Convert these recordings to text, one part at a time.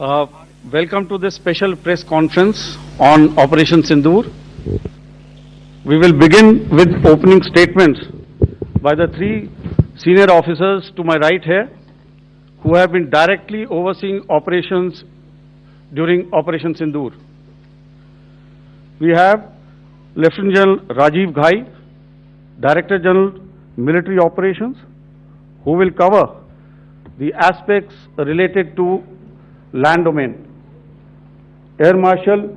Uh, Welcome to this special press conference on Operation Sindoor. We will begin with opening statements by the three senior officers to my right here, who have been directly overseeing operations during Operation Sindoor. We have Lieutenant General Rajiv Ghai, Director General Military Operations, who will cover the aspects related to land domain. Air Marshal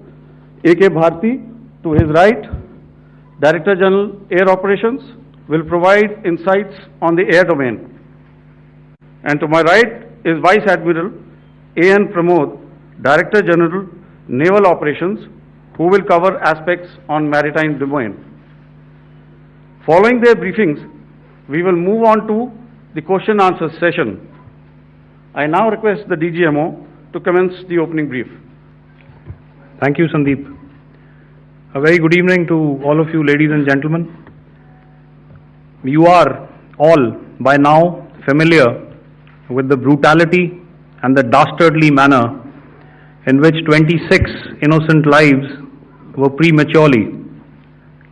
A.K. Bharti, to his right, Director General Air Operations, will provide insights on the air domain. And to my right is Vice Admiral A.N. Pramod, Director General Naval Operations, who will cover aspects on maritime domain. Following their briefings, we will move on to the question answer session. I now request the DGMO to commence the opening brief. Thank you, Sandeep. A very good evening to all of you, ladies and gentlemen. You are all by now familiar with the brutality and the dastardly manner in which 26 innocent lives were prematurely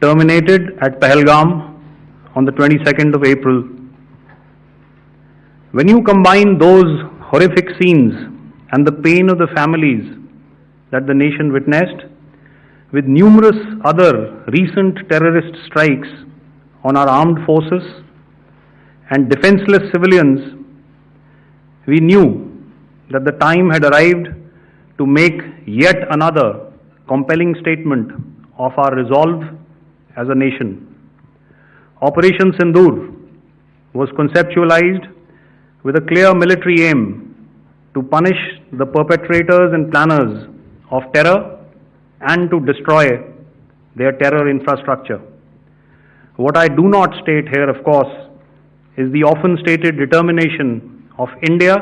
terminated at Pahalgam on the 22nd of April. When you combine those horrific scenes and the pain of the families that the nation witnessed with numerous other recent terrorist strikes on our armed forces and defenseless civilians, we knew that the time had arrived to make yet another compelling statement of our resolve as a nation. Operation Sindoor was conceptualized with a clear military aim to punish the perpetrators and planners of terror and to destroy their terror infrastructure. What I do not state here, of course, is the often stated determination of India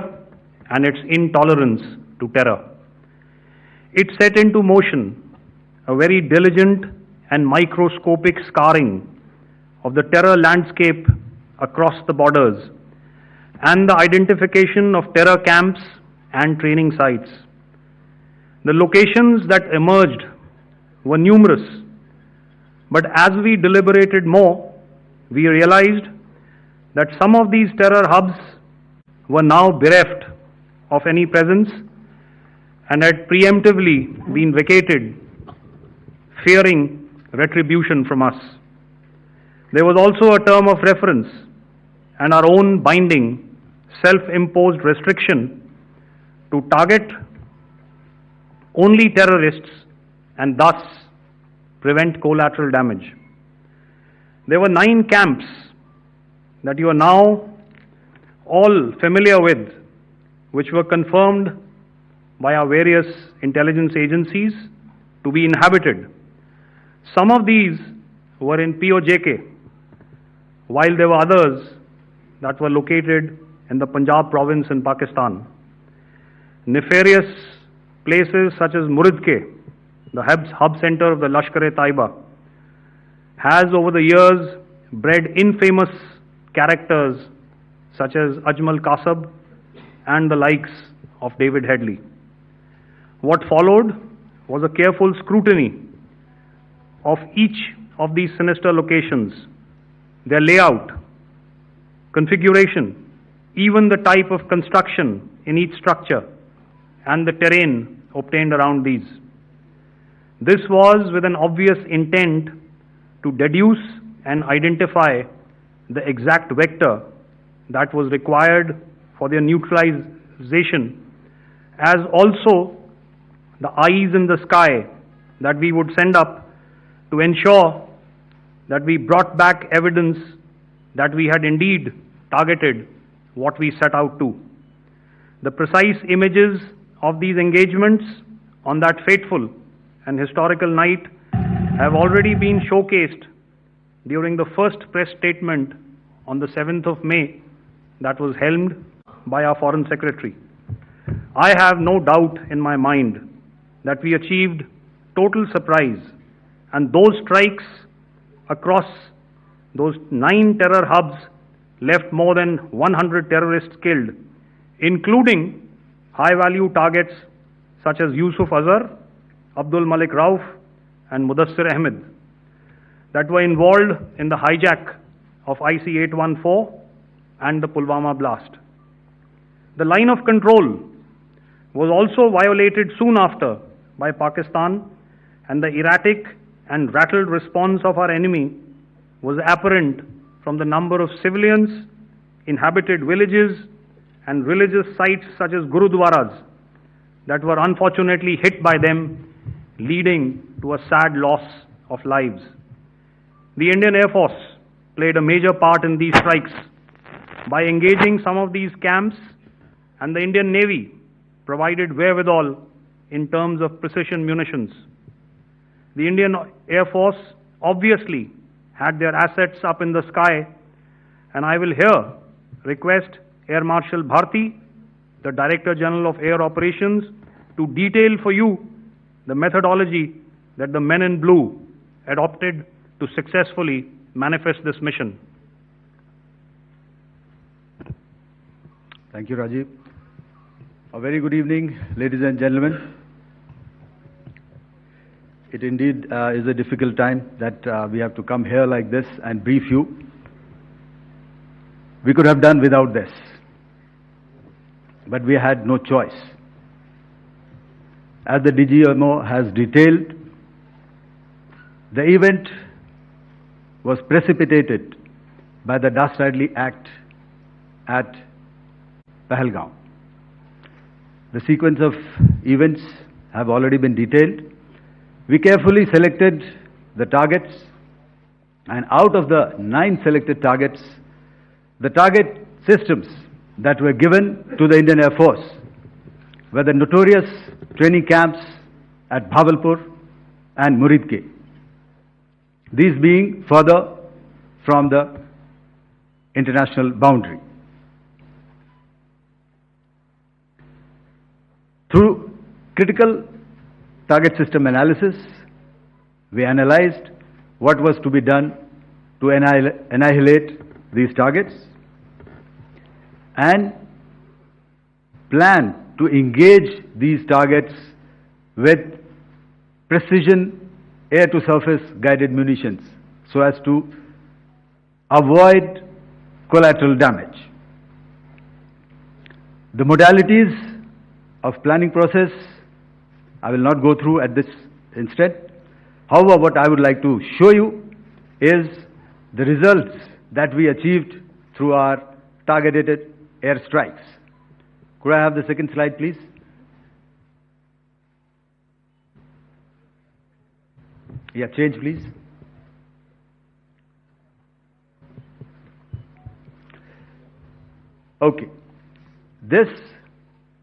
and its intolerance to terror. It set into motion a very diligent and microscopic scarring of the terror landscape across the borders and the identification of terror camps and training sites. The locations that emerged were numerous, but as we deliberated more, we realized that some of these terror hubs were now bereft of any presence and had preemptively been vacated, fearing retribution from us. There was also a term of reference and our own binding, self-imposed restriction to target only terrorists and thus prevent collateral damage. There were 9 camps that you are now all familiar with, which were confirmed by our various intelligence agencies to be inhabited. Some of these were in POJK, while there were others that were located in the Punjab province in Pakistan. Nefarious places such as Muridke, the hub center of the Lashkar-e-Taiba, has over the years bred infamous characters such as Ajmal Kasab and the likes of David Headley. What followed was a careful scrutiny of each of these sinister locations, their layout, configuration, even the type of construction in each structure, and the terrain obtained around these. This was with an obvious intent to deduce and identify the exact vector that was required for their neutralization, as also the eyes in the sky that we would send up to ensure that we brought back evidence that we had indeed targeted what we set out to. The precise images of these engagements on that fateful and historical night have already been showcased during the first press statement on the 7th of May that was helmed by our Foreign Secretary. I have no doubt in my mind that we achieved total surprise, and those strikes across those 9 terror hubs left more than 100 terrorists killed, including high-value targets such as Yusuf Azhar, Abdul Malik Rauf, and Mudassir Ahmed that were involved in the hijack of IC-814 and the Pulwama blast. The line of control was also violated soon after by Pakistan, and the erratic and rattled response of our enemy was apparent from the number of civilians, inhabited villages, and religious sites such as Gurudwaras that were unfortunately hit by them, leading to a sad loss of lives. The Indian Air Force played a major part in these strikes by engaging some of these camps, and the Indian Navy provided wherewithal in terms of precision munitions. The Indian Air Force obviously had their assets up in the sky, and I will here request Air Marshal Bharti, the Director General of Air Operations, to detail for you the methodology that the men in blue adopted to successfully manifest this mission. Thank you, Rajiv. A very good evening, ladies and gentlemen. It indeed is a difficult time that we have to come here like this and brief you. We could have done without this, but we had no choice. As the DGMO has detailed, the event was precipitated by the dastardly act at Pahalgaon. The sequence of events have already been detailed. We carefully selected the targets, and out of the 9 selected targets, the target systems that were given to the Indian Air Force were the notorious training camps at Bhavalpur and Muridke, these being further from the international boundary. Through critical target system analysis, we analyzed what was to be done to annihilate these targets and plan to engage these targets with precision air-to-surface guided munitions so as to avoid collateral damage. The modalities of planning process I will not go through at this instant. However, what I would like to show you is the results that we achieved through our targeted air strikes. Could I have the second slide, please? Yeah, change, please. Okay. This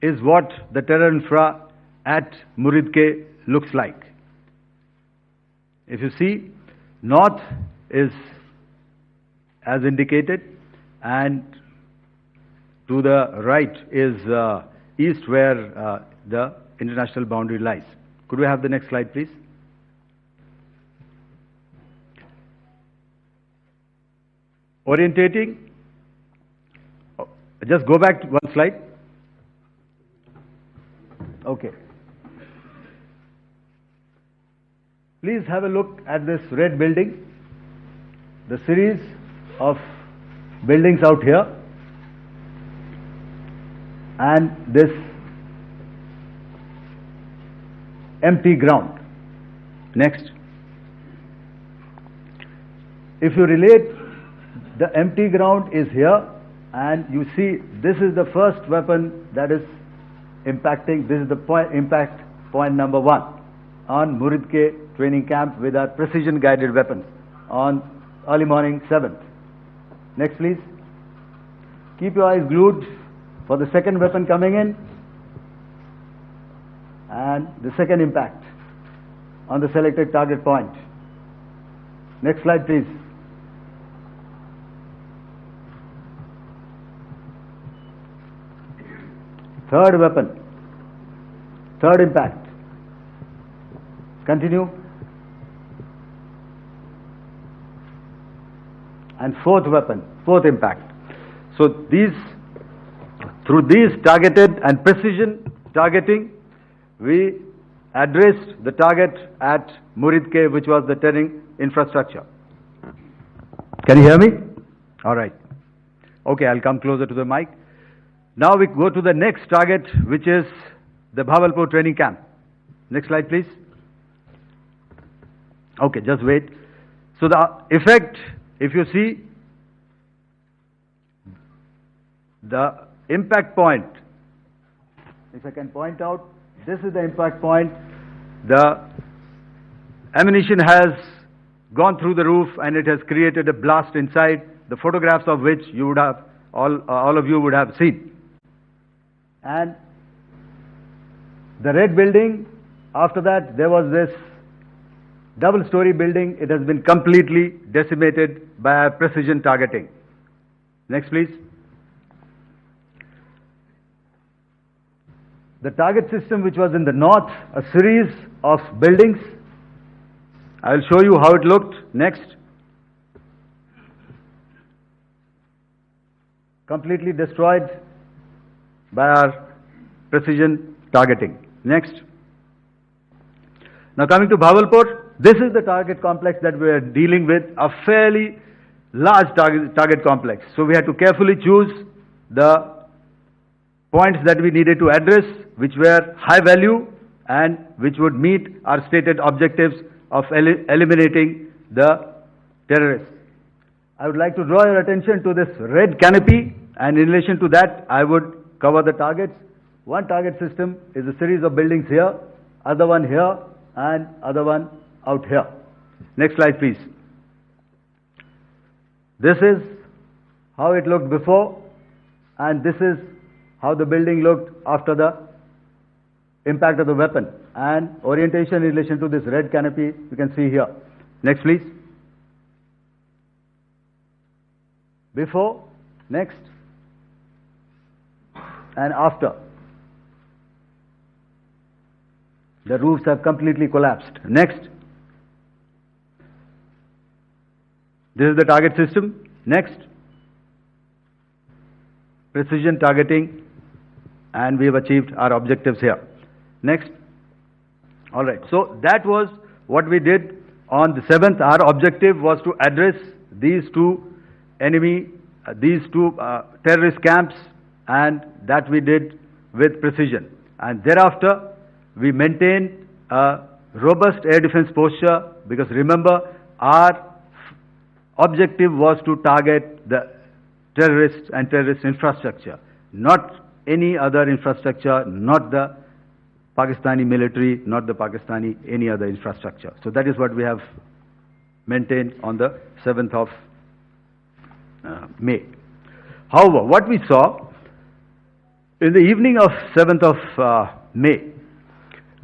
is what the terror infra at Muridke looks like. If you see, north is as indicated, and to the right is east, where the international boundary lies. Could we have the next slide, please? Orientating. Just go back to one slide. Okay. Please have a look at this red building, the series of buildings out here, and this empty ground. Next. If you relate, the empty ground is here, and you see this is the first weapon that is impacting. This is the impact point number 1 on Muridke training camp with our precision guided weapons on early morning 7th. Next, please. Keep your eyes glued for the second weapon coming in and the second impact on the selected target point. Next slide, please. Third weapon, third impact. Continue. And fourth weapon, fourth impact. So these, through these targeted and precision targeting, we addressed the target at Muridke, which was the turning infrastructure. Can you hear me? All right. Okay, I'll come closer to the mic. Now we go to the next target, which is the Bhavalpur training camp. Next slide, please. Okay, just wait. So the effect, if you see, the impact point, if I can point out, this is the impact point. The ammunition has gone through the roof and it has created a blast inside, the photographs of which you would have, all of you would have seen. And the red building, after that there was this double-story building. It has been completely decimated by precision targeting. Next, please. The target system, which was in the north, a series of buildings. I will show you how it looked. Next. Completely destroyed by our precision targeting. Next. Now coming to Bhavalpur, this is the target complex that we are dealing with, a fairly large target complex. So we had to carefully choose the points that we needed to address, which were high value and which would meet our stated objectives of eliminating the terrorists. I would like to draw your attention to this red canopy, and in relation to that, I would cover the targets. One target system is a series of buildings here, other one here, and other one out here. Next slide, please. This is how it looked before, and this is how the building looked after the impact of the weapon. And orientation in relation to this red canopy, you can see here. Next, please. Before, next, and after. The roofs have completely collapsed. Next. This is the target system. Next. Precision targeting, and we have achieved our objectives here. Next. All right. So that was what we did on the 7th. Our objective was to address these two terrorist camps, and that we did with precision. And thereafter, we maintained a robust air defense posture, because remember, our objective was to target the terrorists and terrorist infrastructure, not any other infrastructure, not the Pakistani military, not the Pakistani any other infrastructure. So that is what we have maintained on the 7th of May. However, what we saw in the evening of 7th of May,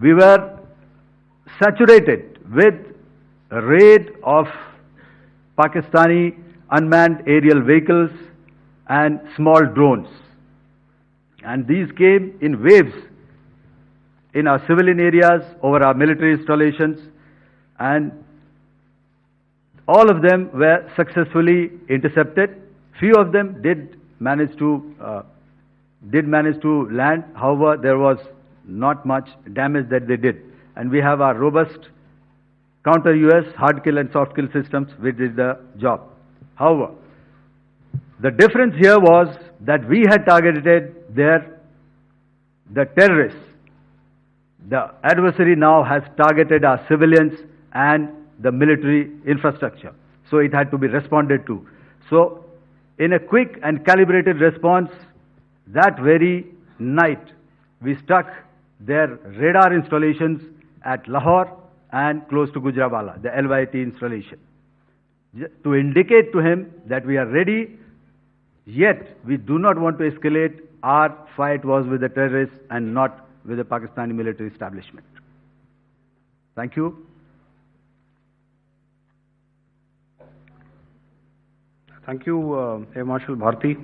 we were saturated with a raid of Pakistani unmanned aerial vehicles and small drones. And these came in waves in our civilian areas, over our military installations, and all of them were successfully intercepted. Few of them did manage to land. However, there was not much damage that they did. And we have our robust counter-US hard kill and soft kill systems which did the job. However, the difference here was that we had targeted the terrorists. The adversary now has targeted our civilians and the military infrastructure. So it had to be responded to. So in a quick and calibrated response, that very night, we struck their radar installations at Lahore and close to Gujranwala, the LYT installation, to indicate to him that we are ready, yet we do not want to escalate. Our fight was with the terrorists and not with the Pakistani military establishment. Thank you. Thank you, Air Marshal Bharti.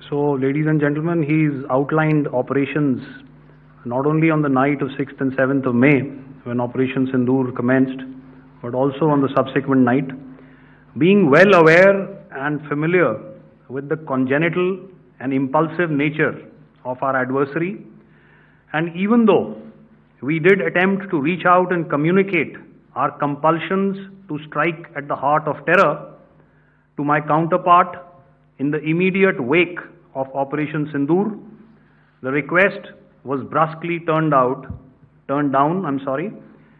So, ladies and gentlemen, he's outlined operations not only on the night of 6th and 7th of May, when Operation Synindhur commenced, but also on the subsequent night. Being well aware and familiar with the congenital and impulsive nature of our adversary, and even though we did attempt to reach out and communicate our compulsions to strike at the heart of terror to my counterpart in the immediate wake of Operation Sindoor. The request was brusquely turned down,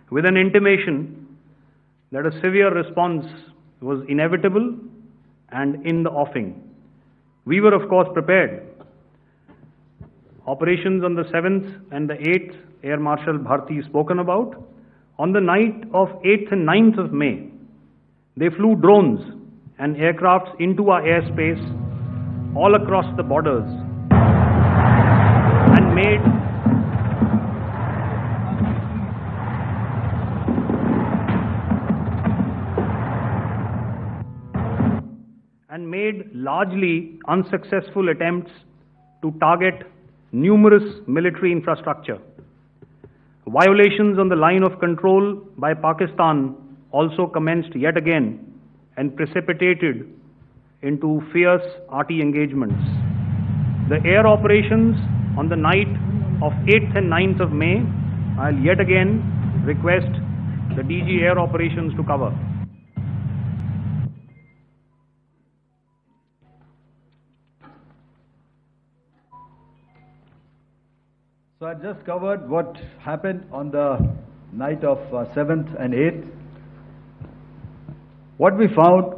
with an intimation that a severe response was inevitable and in the offing. We were, of course, prepared. Operations on the 7th and the 8th, Air Marshal Bharti spoken about. On the night of 8th and 9th of May, they flew drones and aircrafts into our airspace all across the borders and made largely unsuccessful attempts to target numerous military infrastructure. Violations on the line of control by Pakistan also commenced yet again and precipitated into fierce arty engagements. The air operations on the night of 8th and 9th of May, I'll yet again request the DG Air Operations to cover. So I just covered what happened on the night of 7th and 8th. What we found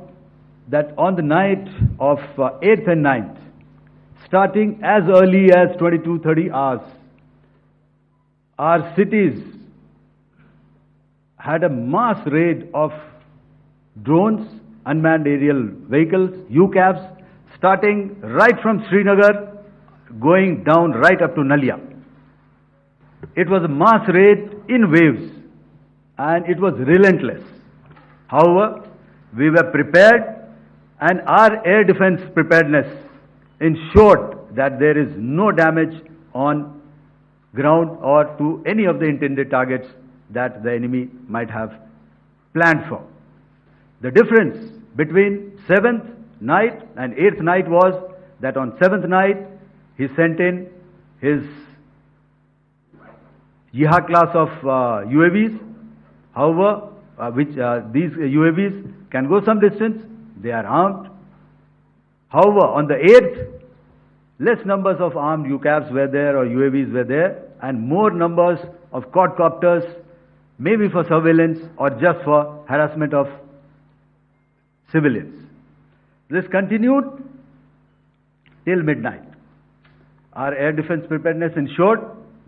that on the night of 8th and 9th, starting as early as 22:30 hours, our cities had a mass raid of drones, unmanned aerial vehicles, UCAVs, starting right from Srinagar, going down right up to Nalia. It was a mass raid in waves and it was relentless. However, we were prepared and our air defense preparedness ensured that there is no damage on ground or to any of the intended targets that the enemy might have planned for. The difference between 7th night and 8th night was that on 7th night he sent in his Yiha class of UAVs, however, these UAVs can go some distance, they are armed. However, on the 8th, less numbers of armed UCAVs were there or UAVs were there, and more numbers of quadcopters, maybe for surveillance or just for harassment of civilians. This continued till midnight. Our air defense preparedness ensured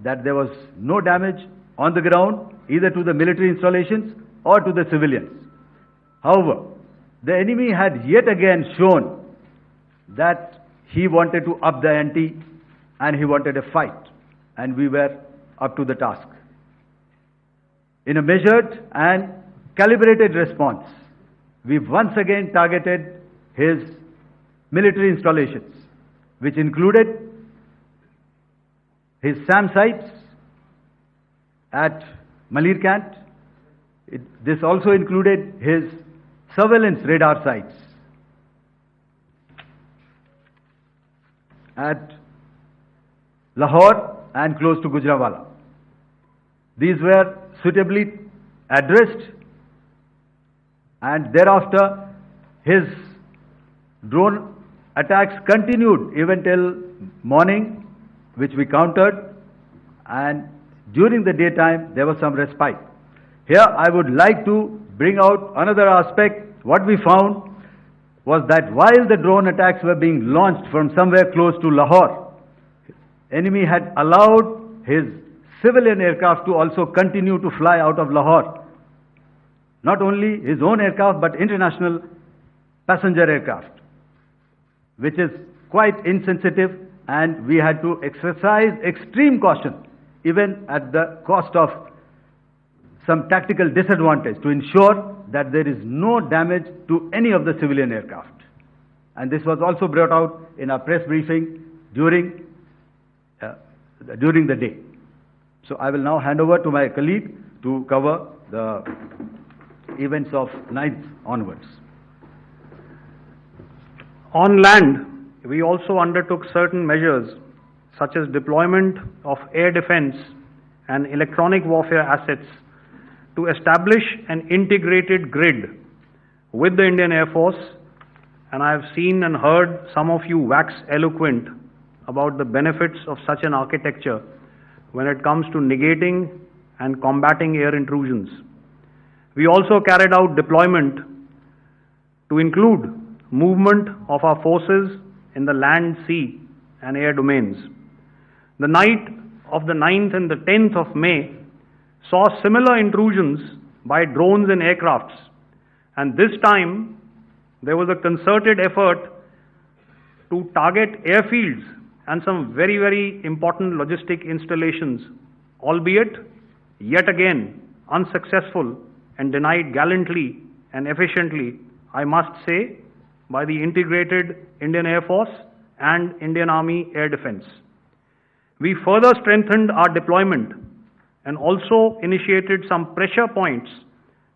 that there was no damage on the ground, either to the military installations or to the civilians. However, the enemy had yet again shown that he wanted to up the ante and he wanted a fight, and we were up to the task. In a measured and calibrated response, we once again targeted his military installations, which included his SAM sites at Malirkant. This also included his surveillance radar sites at Lahore and close to Gujranwala. These were suitably addressed, and thereafter his drone attacks continued even till morning, which we countered, and during the daytime there was some respite. Here I would like to bring out another aspect. What we found was that while the drone attacks were being launched from somewhere close to Lahore, enemy had allowed his civilian aircraft to also continue to fly out of Lahore. Not only his own aircraft, but international passenger aircraft, which is quite insensitive, and we had to exercise extreme caution, even at the cost of some tactical disadvantage, to ensure that there is no damage to any of the civilian aircraft. And this was also brought out in our press briefing during the day. So I will now hand over to my colleague to cover the events of 9th onwards. On land, we also undertook certain measures such as deployment of air defense and electronic warfare assets to establish an integrated grid with the Indian Air Force, and I have seen and heard some of you wax eloquent about the benefits of such an architecture when it comes to negating and combating air intrusions. We also carried out deployment to include movement of our forces in the land, sea and air domains. The night of the 9th and the 10th of May saw similar intrusions by drones and aircrafts, and this time there was a concerted effort to target airfields and some very, very important logistic installations, albeit yet again unsuccessful and denied gallantly and efficiently, I must say, by the integrated Indian Air Force and Indian Army Air Defence. We further strengthened our deployment and also initiated some pressure points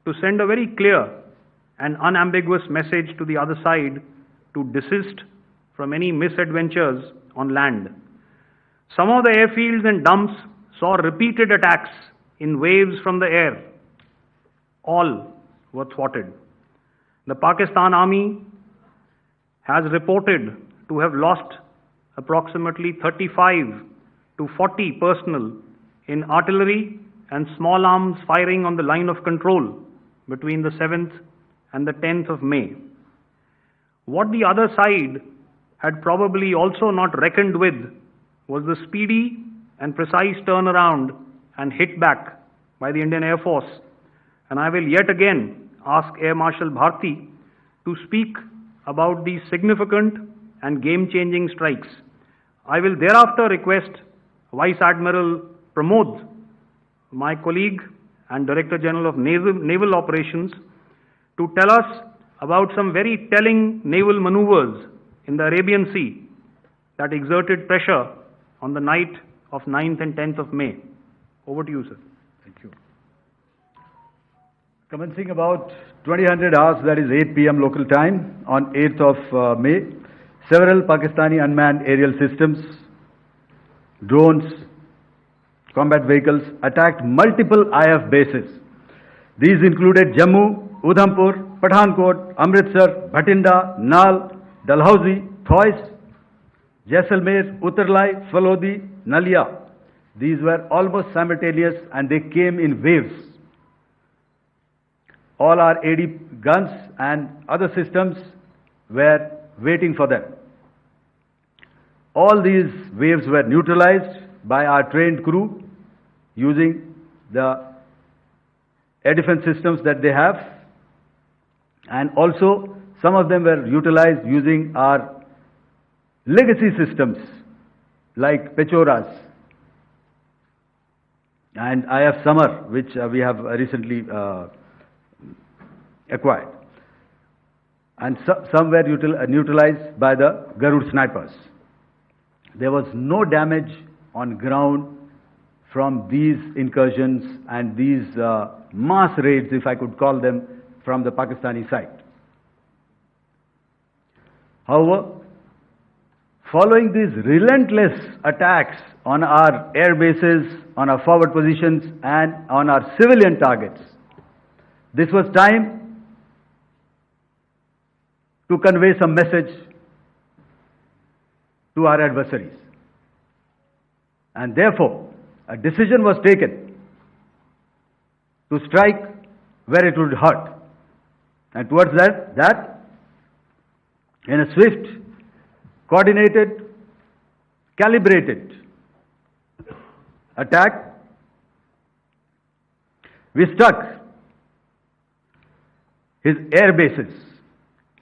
to send a very clear and unambiguous message to the other side to desist from any misadventures on land. Some of the airfields and dumps saw repeated attacks in waves from the air. All were thwarted. The Pakistan Army has reported to have lost approximately 35 to 40 personnel in artillery and small arms firing on the line of control between the 7th and the 10th of May. What the other side had probably also not reckoned with was the speedy and precise turnaround and hit back by the Indian Air Force, and I will yet again ask Air Marshal Bharti to speak about these significant and game-changing strikes. I will thereafter request Vice Admiral Pramod, my colleague and Director General of Naval Operations, to tell us about some very telling naval maneuvers in the Arabian Sea that exerted pressure on the night of 9th and 10th of May. Over to you, sir. Thank you. Commencing about 2000 hours, that is 8 p.m. local time, on 8th of May, several Pakistani unmanned aerial systems, drones, combat vehicles attacked multiple IF bases. These included Jammu, Udhampur, Pathankot, Amritsar, Bhatinda, Nal, Dalhousie, Thois, Jaisalmer, Uttarlai, Falodi, Nalia. These were almost simultaneous and they came in waves. All our AD guns and other systems were waiting for them. All these waves were neutralized by our trained crew using the air defense systems that they have, and also some of them were utilized using our legacy systems like Pechoras and IF Summer, which we have recently acquired, and some were neutralized by the Garud snipers. There was no damage on ground from these incursions and these mass raids, if I could call them, from the Pakistani side. However, following these relentless attacks on our air bases, on our forward positions and on our civilian targets, this was time to convey some message to our adversaries. And therefore, a decision was taken to strike where it would hurt. And towards that, in a swift, coordinated, calibrated attack, we struck his air bases,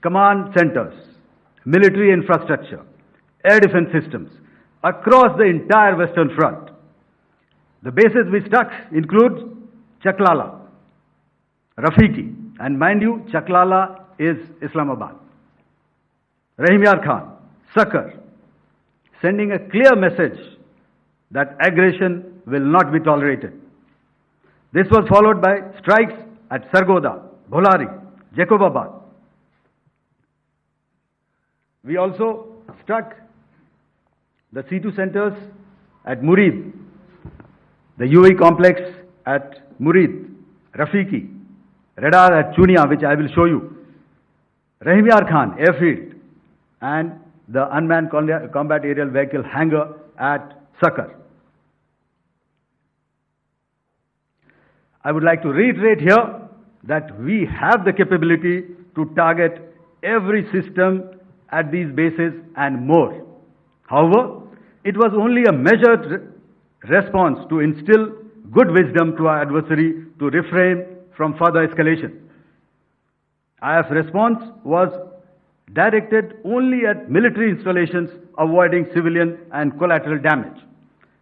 command centers, military infrastructure, air defense systems across the entire Western Front. The bases we struck include Chaklala, Rafiki, and mind you, Chaklala is Islamabad, Rahim Yar Khan, Sakar, sending a clear message that aggression will not be tolerated. This was followed by strikes at Sargoda, Bholari, Jacobabad. We also struck the C2 centers at Murid, the UAE complex at Murid, Rafiki, radar at Chunia, which I will show you, Rahimyar Khan airfield, and the unmanned combat aerial vehicle hangar at Sakar. I would like to reiterate here that we have the capability to target every system at these bases and more. However, it was only a measured response to instill good wisdom to our adversary to refrain from further escalation. IF's response was directed only at military installations, avoiding civilian and collateral damage.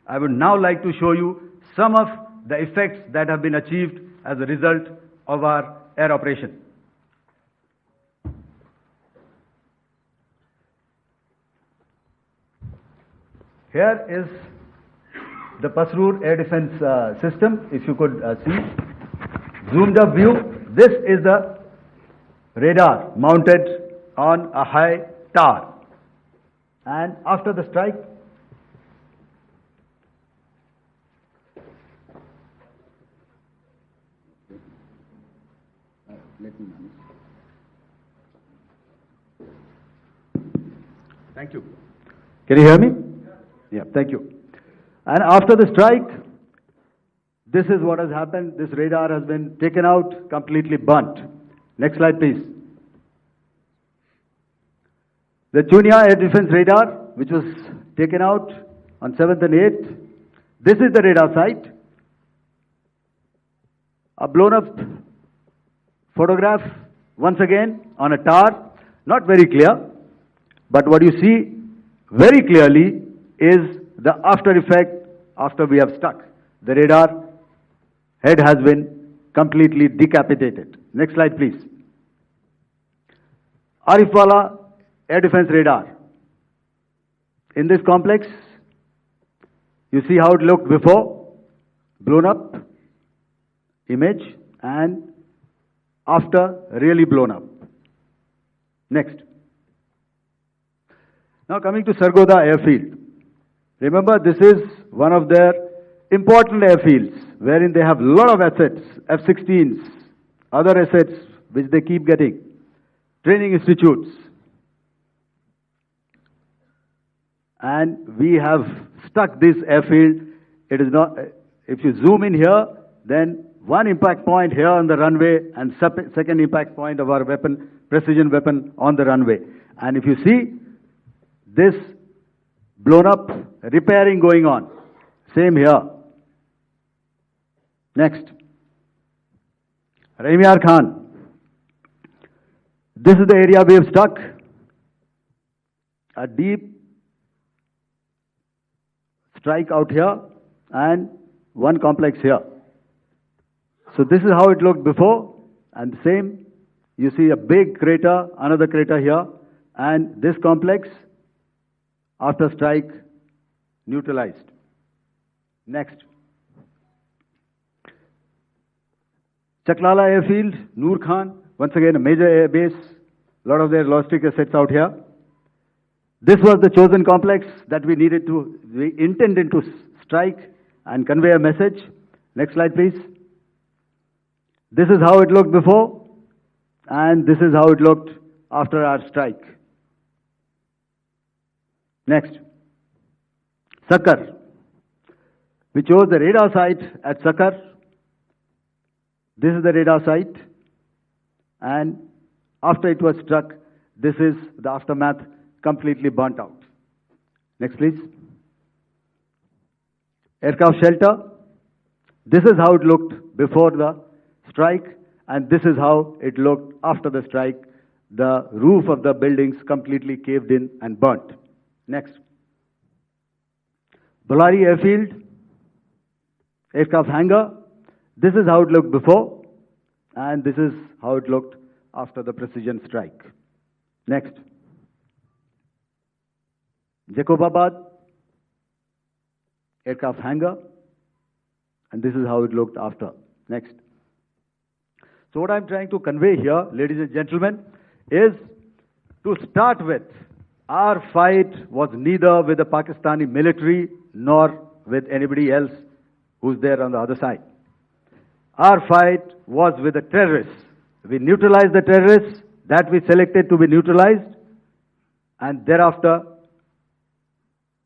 I would now like to show you some of the effects that have been achieved as a result of our air operation. Here is the Pasrur air defense system, if you could see. Zoomed up view. This is the radar mounted on a high tower. And after the strike, thank you. Can you hear me? Yeah, thank you. And after the strike, this is what has happened. This radar has been taken out, completely burnt. Next slide, please. The Chunia air defense radar, which was taken out on 7th and 8th. This is the radar site. A blown up photograph, once again, on a tower. Not very clear, but what you see very clearly is the after effect after we have struck. The radar head has been completely decapitated. Next slide, please. Arifwala air defense radar. In this complex, you see how it looked before, blown up image, and after really blown up. Next. Now coming to Sargodha airfield. Remember, this is one of their important airfields wherein they have a lot of assets, F-16s, other assets which they keep getting, training institutes. And we have stuck this airfield. It is not, if you zoom in here, then one impact point here on the runway and second impact point of our weapon, precision weapon on the runway. And if you see, this blown up, repairing going on. Same here. Next. Rahimyar Khan. This is the area we have struck. A deep strike out here and one complex here. So this is how it looked before, and same. You see a big crater, another crater here, and this complex after strike neutralized. Next. Chaklala airfield, Noor Khan, once again a major air base, a lot of their logistic assets out here. This was the chosen complex that we intended to strike and convey a message. Next slide, please. This is how it looked before, and this is how it looked after our strike. Next. Sakar. We chose the radar site at Sakar. This is the radar site, and after it was struck, this is the aftermath, completely burnt out. Next, please. Aircraft shelter. This is how it looked before the strike, and this is how it looked after the strike. The roof of the buildings completely caved in and burnt. Next. Bolari airfield, aircraft hangar. This is how it looked before, and this is how it looked after the precision strike. Next. Jacobabad, aircraft hangar, and this is how it looked after. Next. So what I'm trying to convey here, ladies and gentlemen, is to start with, our fight was neither with the Pakistani military nor with anybody else who's there on the other side. Our fight was with the terrorists. We neutralized the terrorists that we selected to be neutralized, and thereafter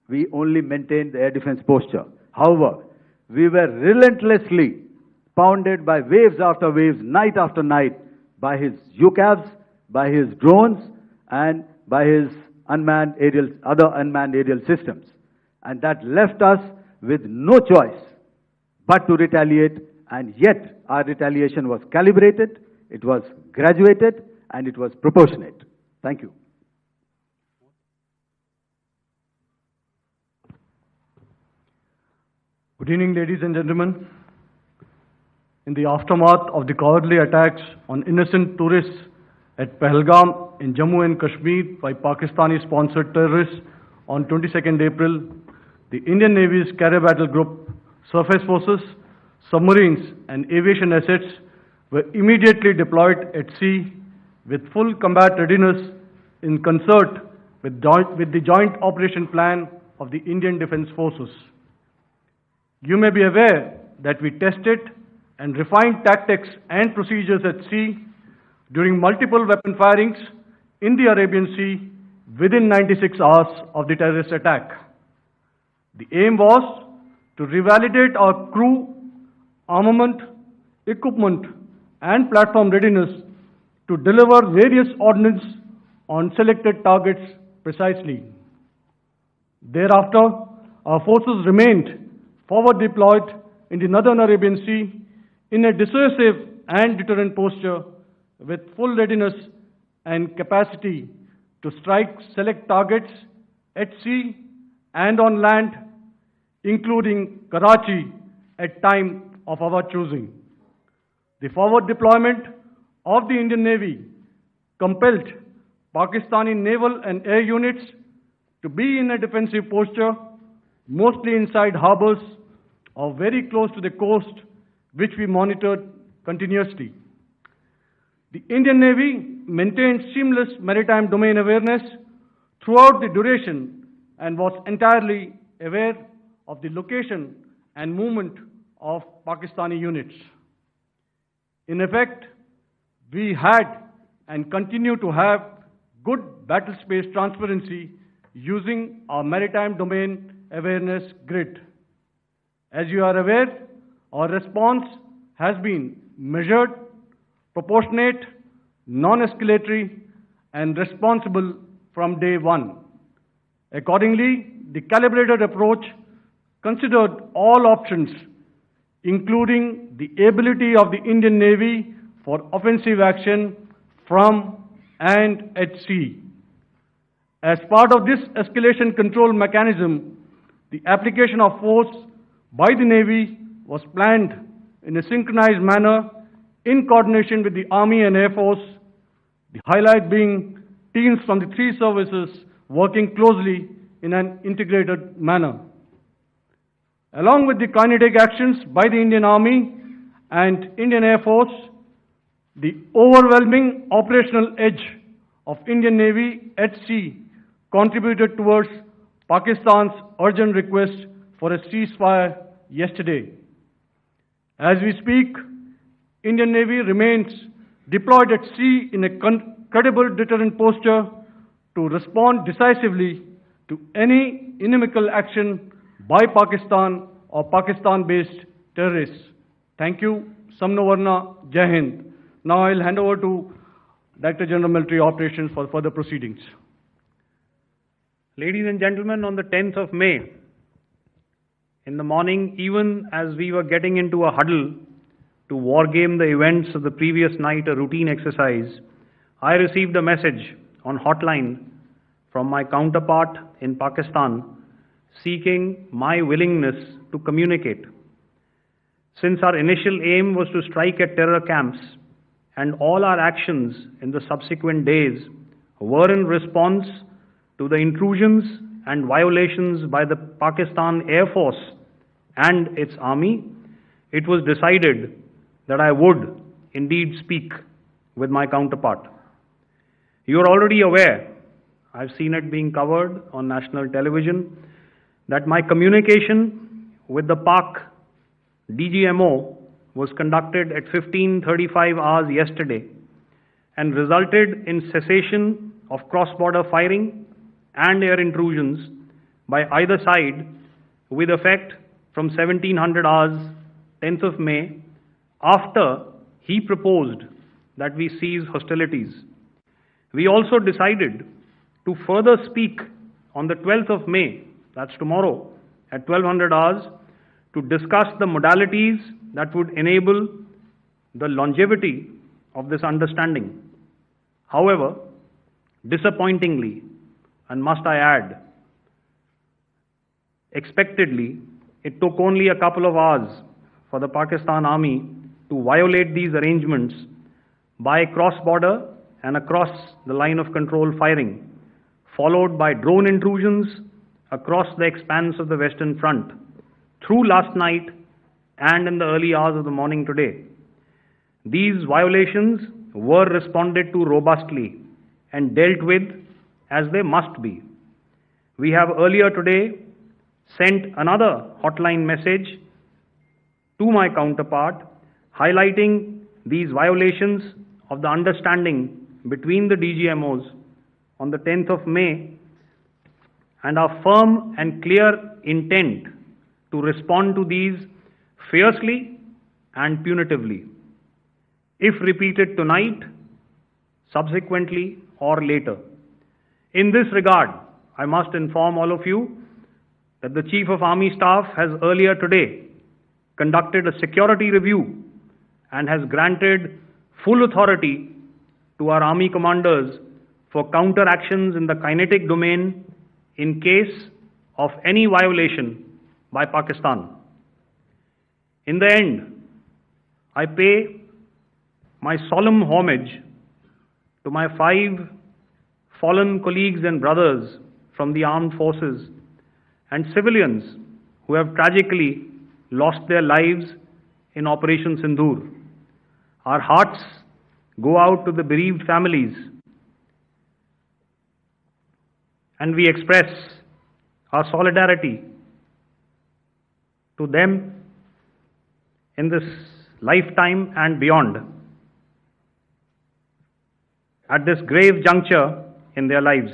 we only maintained the air defense posture. However, we were relentlessly pounded by waves after waves, night after night, by his UCAVs, by his drones, and by his other unmanned aerial systems. And that left us with no choice but to retaliate, and yet our retaliation was calibrated, it was graduated, and it was proportionate. Thank you. Good evening, ladies and gentlemen. In the aftermath of the cowardly attacks on innocent tourists at Pahalgam in Jammu and Kashmir by Pakistani-sponsored terrorists on 22nd April, the Indian Navy's carrier battle group, surface forces, submarines and aviation assets were immediately deployed at sea with full combat readiness in concert with the joint operation plan of the Indian Defence Forces. You may be aware that we tested and refined tactics and procedures at sea during multiple weapon firings in the Arabian Sea within 96 hours of the terrorist attack. The aim was to revalidate our crew, armament, equipment, and platform readiness to deliver various ordnance on selected targets precisely. Thereafter, our forces remained forward deployed in the northern Arabian Sea in a dissuasive and deterrent posture with full readiness and capacity to strike select targets at sea and on land, including Karachi at time of our choosing. The forward deployment of the Indian Navy compelled Pakistani naval and air units to be in a defensive posture, mostly inside harbors or very close to the coast, which we monitored continuously. The Indian Navy maintained seamless maritime domain awareness throughout the duration and was entirely aware of the location and movement of Pakistani units. In effect, we had and continue to have good battle space transparency using our maritime domain awareness grid. As you are aware, our response has been measured, proportionate, non-escalatory, and responsible from day one. Accordingly, the calibrated approach considered all options, including the ability of the Indian Navy for offensive action from and at sea. As part of this escalation control mechanism, the application of force by the Navy was planned in a synchronized manner in coordination with the Army and Air Force, the highlight being teams from the three services working closely in an integrated manner. Along with the kinetic actions by the Indian Army and Indian Air Force, the overwhelming operational edge of Indian Navy at sea contributed towards Pakistan's urgent request for a ceasefire yesterday. As we speak, Indian Navy remains deployed at sea in a credible deterrent posture to respond decisively to any inimical action by Pakistan or Pakistan-based terrorists. Thank you. Samno Varna, Jai Hind. Now I'll hand over to Director General Military Operations for further proceedings. Ladies and gentlemen, on the 10th of May, in the morning, even as we were getting into a huddle to wargame the events of the previous night, a routine exercise, I received a message on hotline from my counterpart in Pakistan seeking my willingness to communicate. Since our initial aim was to strike at terror camps, and all our actions in the subsequent days were in response to the intrusions and violations by the Pakistan Air Force and its army, it was decided that I would indeed speak with my counterpart. You are already aware, I've seen it being covered on national television, that my communication with the Pak DGMO was conducted at 15:35 hours yesterday and resulted in cessation of cross-border firing and air intrusions by either side with effect from 1700 hours 10th of May after he proposed that we cease hostilities. We also decided to further speak on the 12th of May, that's tomorrow, at 1200 hours, to discuss the modalities that would enable the longevity of this understanding. However, disappointingly, and must I add, expectedly, it took only a couple of hours for the Pakistan Army to violate these arrangements by cross-border and across the line of control firing, followed by drone intrusions across the expanse of the Western Front through last night and in the early hours of the morning today. These violations were responded to robustly and dealt with as they must be. We have earlier today sent another hotline message to my counterpart highlighting these violations of the understanding between the DGMOs on the 10th of May and our firm and clear intent to respond to these fiercely and punitively, if repeated tonight, subsequently, or later. In this regard, I must inform all of you that the Chief of Army Staff has earlier today conducted a security review and has granted full authority to our Army commanders for counter-actions in the kinetic domain in case of any violation by Pakistan. In the end, I pay my solemn homage to my 5 fallen colleagues and brothers from the armed forces and civilians who have tragically lost their lives in Operation Synindhur. Our hearts go out to the bereaved families, and we express our solidarity to them in this lifetime and beyond, at this grave juncture in their lives.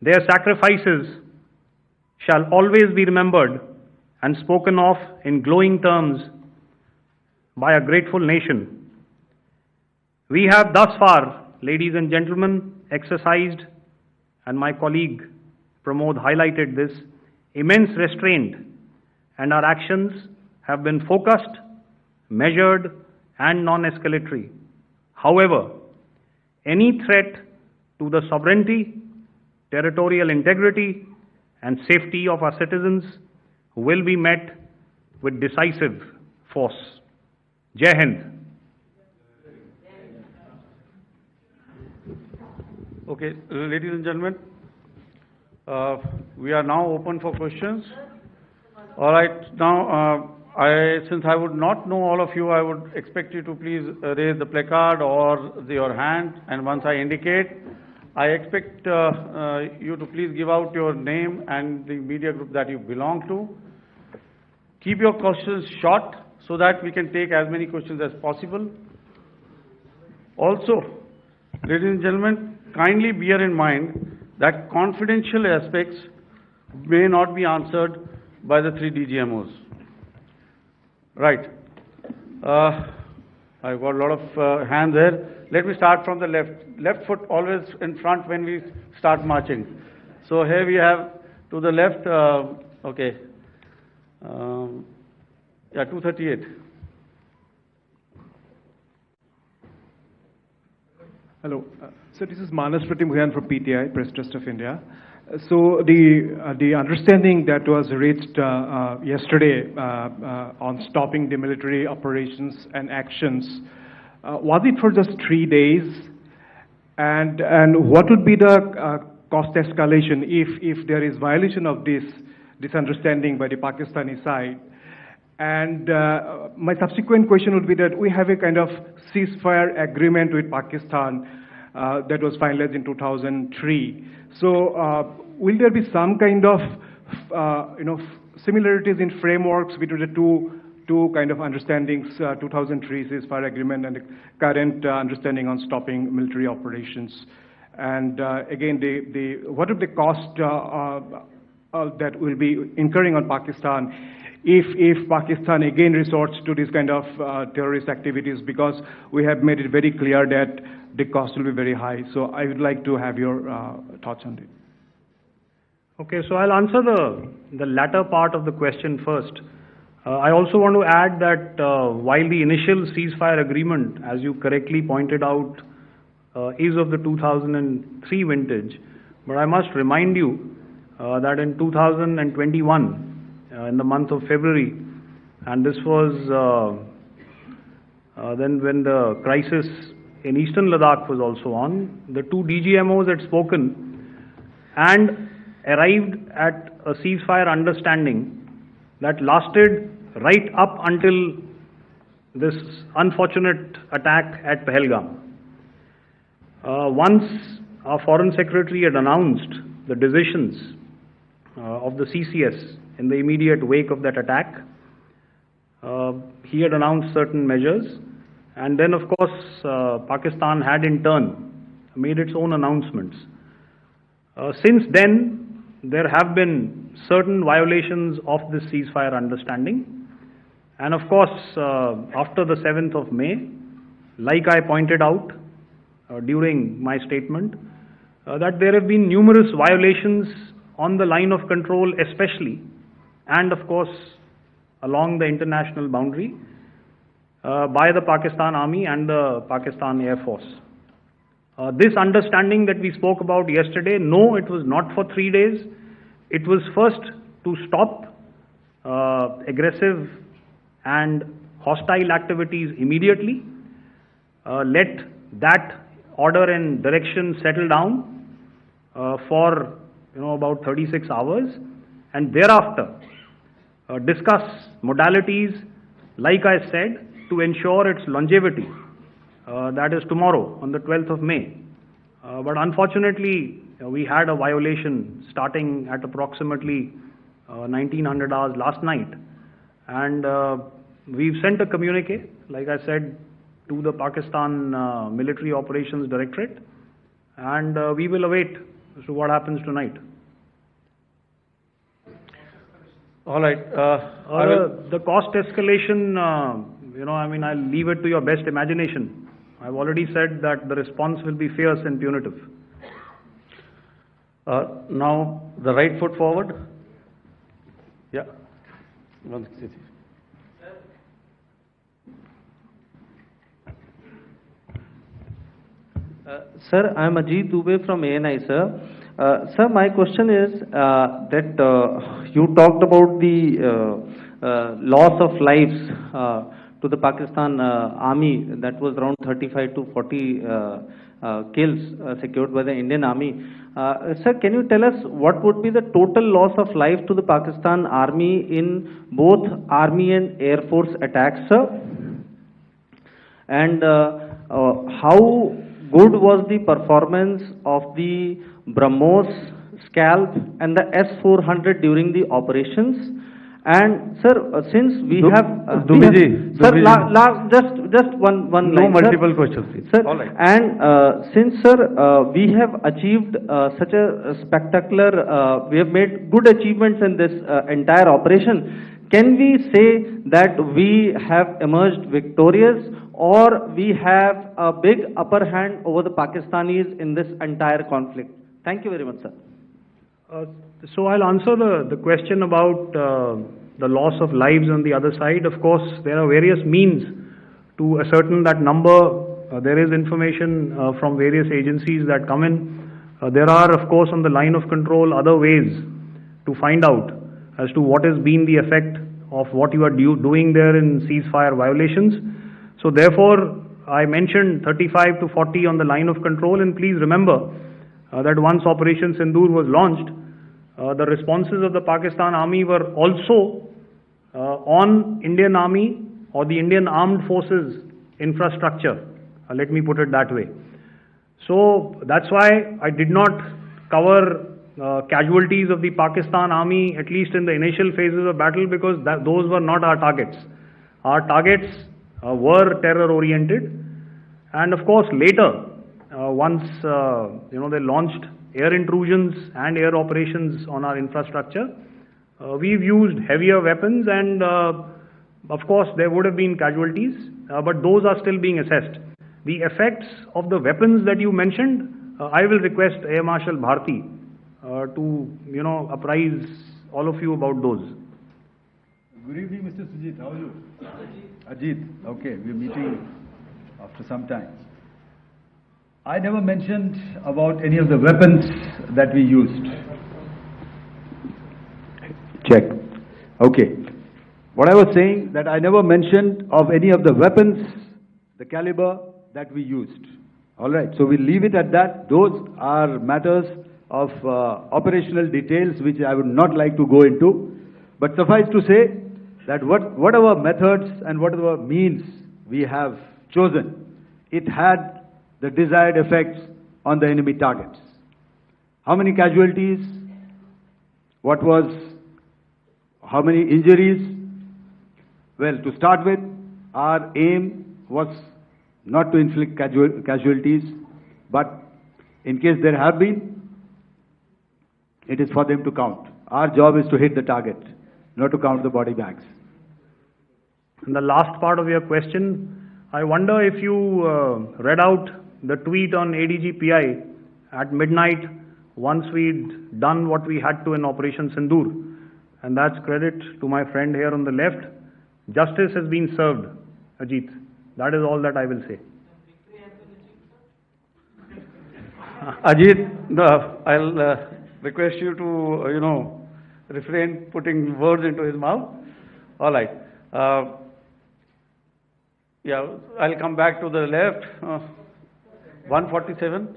Their sacrifices shall always be remembered and spoken of in glowing terms by a grateful nation. We have thus far, ladies and gentlemen, exercised, and my colleague Pramod highlighted this, immense restraint, and our actions have been focused, measured, and non-escalatory. However, any threat to the sovereignty, territorial integrity, and safety of our citizens will be met with decisive force. Jai Hind. Okay, ladies and gentlemen, we are now open for questions. All right, now, since I would not know all of you, I would expect you to please raise the placard or your hand, and once I indicate, I expect you to please give out your name and the media group that you belong to. Keep your questions short so that we can take as many questions as possible. Also, ladies and gentlemen, kindly bear in mind that confidential aspects may not be answered by the 3 DGMOs. Right. I've got a lot of hands there. Let me start from the left. Left foot always in front when we start marching. So here we have to the left, okay. Yeah, 238. Hello. So this is Manas Pratimugyan from PTI, Press Trust of India. So the understanding that was reached yesterday on stopping the military operations and actions, was it for just 3 days? And what would be the cost escalation if there is violation of this understanding by the Pakistani side? And my subsequent question would be that we have a kind of ceasefire agreement with Pakistan that was finalized in 2003. So will there be some kind of similarities in frameworks between the two kind of understandings, 2003 ceasefire agreement and the current understanding on stopping military operations. And again, what are the costs that will be incurring on Pakistan if Pakistan again resorts to this kind of terrorist activities, because we have made it very clear that the cost will be very high. So I would like to have your thoughts on it. Okay, so I'll answer the latter part of the question first. I also want to add that while the initial ceasefire agreement, as you correctly pointed out, is of the 2003 vintage, but I must remind you that in 2021, in the month of February, and this was then when the crisis in eastern Ladakh was also on, the two DGMOs had spoken and arrived at a ceasefire understanding that lasted right up until this unfortunate attack at Pahalgam. Once our Foreign Secretary had announced the decisions of the CCS in the immediate wake of that attack, he had announced certain measures, and then of course Pakistan had in turn made its own announcements. Since then, there have been certain violations of this ceasefire understanding, and of course after the 7th of May, like I pointed out during my statement, that there have been numerous violations on the line of control especially, and of course along the international boundary by the Pakistan Army and the Pakistan Air Force. This understanding that we spoke about yesterday, no, it was not for 3 days. It was first to stop aggressive and hostile activities immediately, let that order and direction settle down for about 36 hours, and thereafter discuss modalities, like I said, to ensure its longevity. That is tomorrow on the 12th of May. But unfortunately, we had a violation starting at approximately 1900 hours last night, and we've sent a communique, like I said, to the Pakistan Military Operations Directorate, and we will await as to what happens tonight. All right. The cost escalation, I'll leave it to your best imagination. I've already said that the response will be fierce and punitive. Now, the right foot forward. Yeah. Sir, I am Ajit Dubey from ANI, sir. Sir, my question is that you talked about the loss of lives to the Pakistan Army, that was around 35 to 40 kills secured by the Indian Army. Sir, can you tell us what would be the total loss of life to the Pakistan Army in both Army and Air Force attacks, sir? And how good was the performance of the BrahMos, Scalp and the S-400 during the operations? And sir, since we have just one line, no multiple sir. questions, please. Sir, all right. and since sir, we have achieved such a spectacular, we have made good achievements in this entire operation, can we say that we have emerged victorious, or we have a big upper hand over the Pakistanis in this entire conflict? Thank you very much, sir. So I'll answer the question about the loss of lives on the other side. Of course, there are various means to ascertain that number. There is information from various agencies that come in. There are, of course, on the line of control, other ways to find out as to what has been the effect of what you are doing there in ceasefire violations. So therefore, I mentioned 35 to 40 on the line of control, and please remember that once Operation Synindhur was launched, the responses of the Pakistan Army were also on Indian Army or the Indian Armed Forces infrastructure. Let me put it that way. So that's why I did not cover casualties of the Pakistan army, at least in the initial phases of battle, because those were not our targets. Our targets were terror-oriented, and of course later, once they launched air intrusions and air operations on our infrastructure, we've used heavier weapons, and of course there would have been casualties, but those are still being assessed. The effects of the weapons that you mentioned, I will request Air Marshal Bharti to apprise all of you about those. Good evening, Mr. Sujit. How are you? Ajit. Okay, we're meeting after some time. I never mentioned about any of the weapons that we used. Check. Okay. What I was saying, that I never mentioned of any of the weapons, the caliber that we used. All right. So we'll leave it at that. Those are matters of operational details which I would not like to go into. But suffice to say that whatever methods and whatever means we have chosen, it had the desired effects on the enemy targets. How many casualties? How many injuries? Well, to start with, our aim was not to inflict casualties, but in case there have been, it is for them to count. Our job is to hit the target, not to count the body bags. And the last part of your question, I wonder if you read out the tweet on ADGPI at midnight once we'd done what we had to in Operation Synindhur. And that's credit to my friend here on the left. Justice has been served, Ajit. That is all that I will say. Ajit, I'll request you to, refrain putting words into his mouth. All right. I'll come back to the left. 147.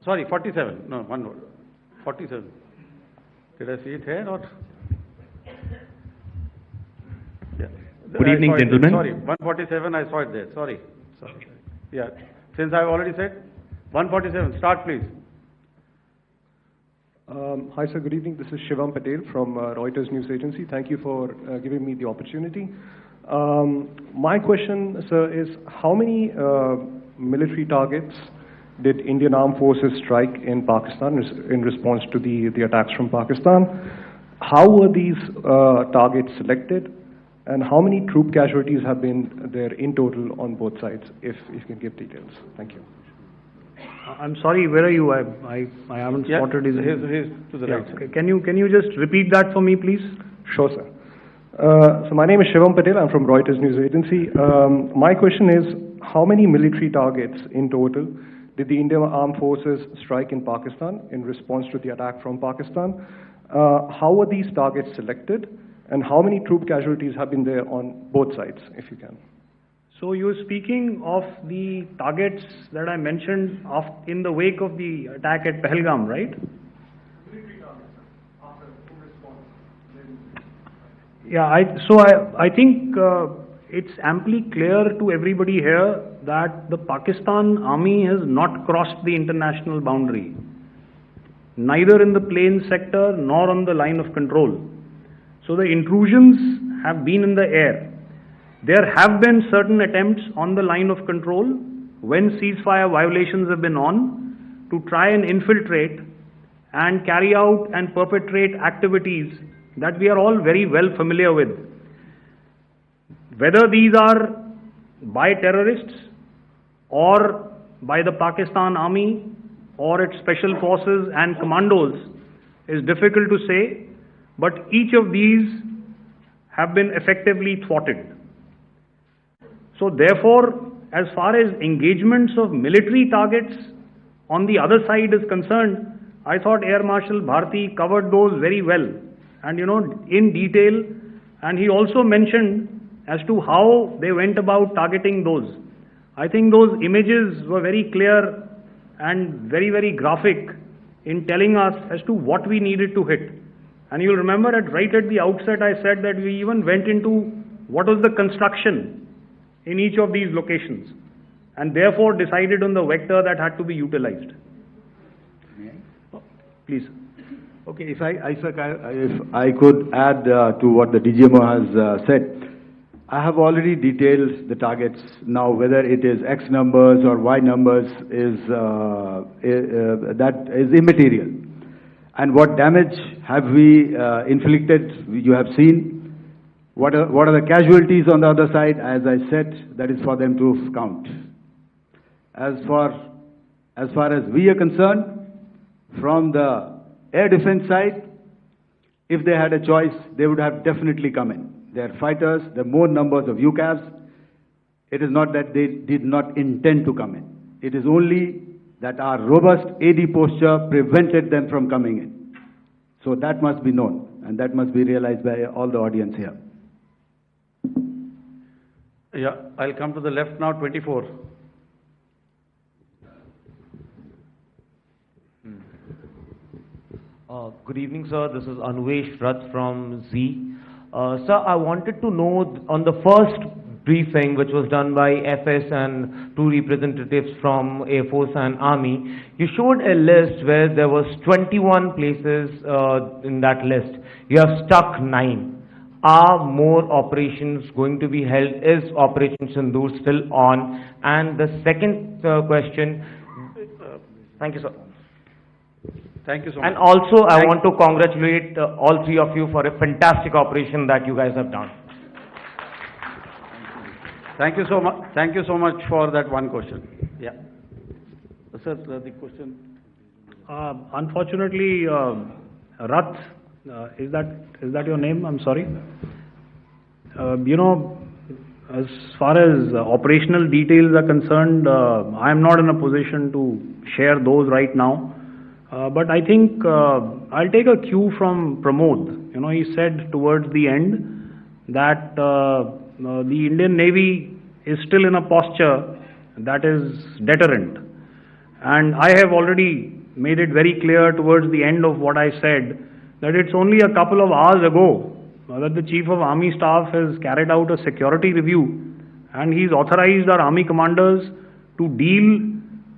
Sorry, 47. No, one word. 47. Did I see it here or? Yeah. Good evening, gentlemen. Sorry, 147, I saw it there. Sorry. Yeah. Since I've already said, 147, start please. Hi sir, good evening. This is Shivam Patel from Reuters News Agency. Thank you for giving me the opportunity. My question, sir, is how many military targets did Indian Armed Forces strike in Pakistan in response to the attacks from Pakistan? How were these targets selected? And how many troop casualties have been there in total on both sides, if you can give details? Thank you. I'm sorry, where are you? I haven't spotted his... He's to the right. Okay. Can you just repeat that for me, please? Sure, sir. So my name is Shivam Patel. I'm from Reuters News Agency. My question is, how many military targets in total did the Indian Armed Forces strike in Pakistan in response to the attack from Pakistan? How were these targets selected? And how many troop casualties have been there on both sides, if you can? So you're speaking of the targets that I mentioned in the wake of the attack at Pahalgam, right? Military targets, after full response. Yeah, I think it's amply clear to everybody here that the Pakistan army has not crossed the international boundary, neither in the plain sector nor on the line of control. So the intrusions have been in the air. There have been certain attempts on the line of control when ceasefire violations have been on to try and infiltrate and carry out and perpetrate activities that we are all very well familiar with. Whether these are by terrorists or by the Pakistan army or its special forces and commandos is difficult to say, but each of these have been effectively thwarted. So therefore, as far as engagements of military targets on the other side is concerned, I thought Air Marshal Bharti covered those very well and in detail, and he also mentioned as to how they went about targeting those. I think those images were very clear and very, very graphic in telling us as to what we needed to hit. And you'll remember right at the outset I said that we even went into what was the construction in each of these locations and therefore decided on the vector that had to be utilized. Please. Okay, if I could add to what the DGMO has said, I have already detailed the targets. Now, whether it is X numbers or Y numbers that is immaterial. And what damage have we inflicted? You have seen. What are the casualties on the other side? As I said, that is for them to count. As far as we are concerned, from the air defense side, if they had a choice, they would have definitely come in. They are fighters, there are more numbers of UCAVs. It is not that they did not intend to come in. It is only that our robust AD posture prevented them from coming in. So that must be known, and that must be realized by all the audience here. Yeah, I'll come to the left now, 24. Good evening, sir. This is Anvesh Rath from Z. Sir, I wanted to know on the first briefing, which was done by FS and two representatives from Air Force and Army, you showed a list where there was 21 places in that list. You have stuck 9. Are more operations going to be held? Is Operation Sindoor still on? And the second question, thank you, sir. Thank you so much. And also, I want to congratulate all three of you for a fantastic operation that you guys have done. Thank you so much. Thank you so much for that one question. Yeah. Sir, the question. Unfortunately, Rath, is that your name? I'm sorry. You know, as far as operational details are concerned, I am not in a position to share those right now. But I think I'll take a cue from Pramod. You know, he said towards the end that the Indian Navy is still in a posture that is deterrent. And I have already made it very clear towards the end of what I said that it's only a couple of hours ago that the Chief of Army Staff has carried out a security review, and he's authorized our Army commanders to deal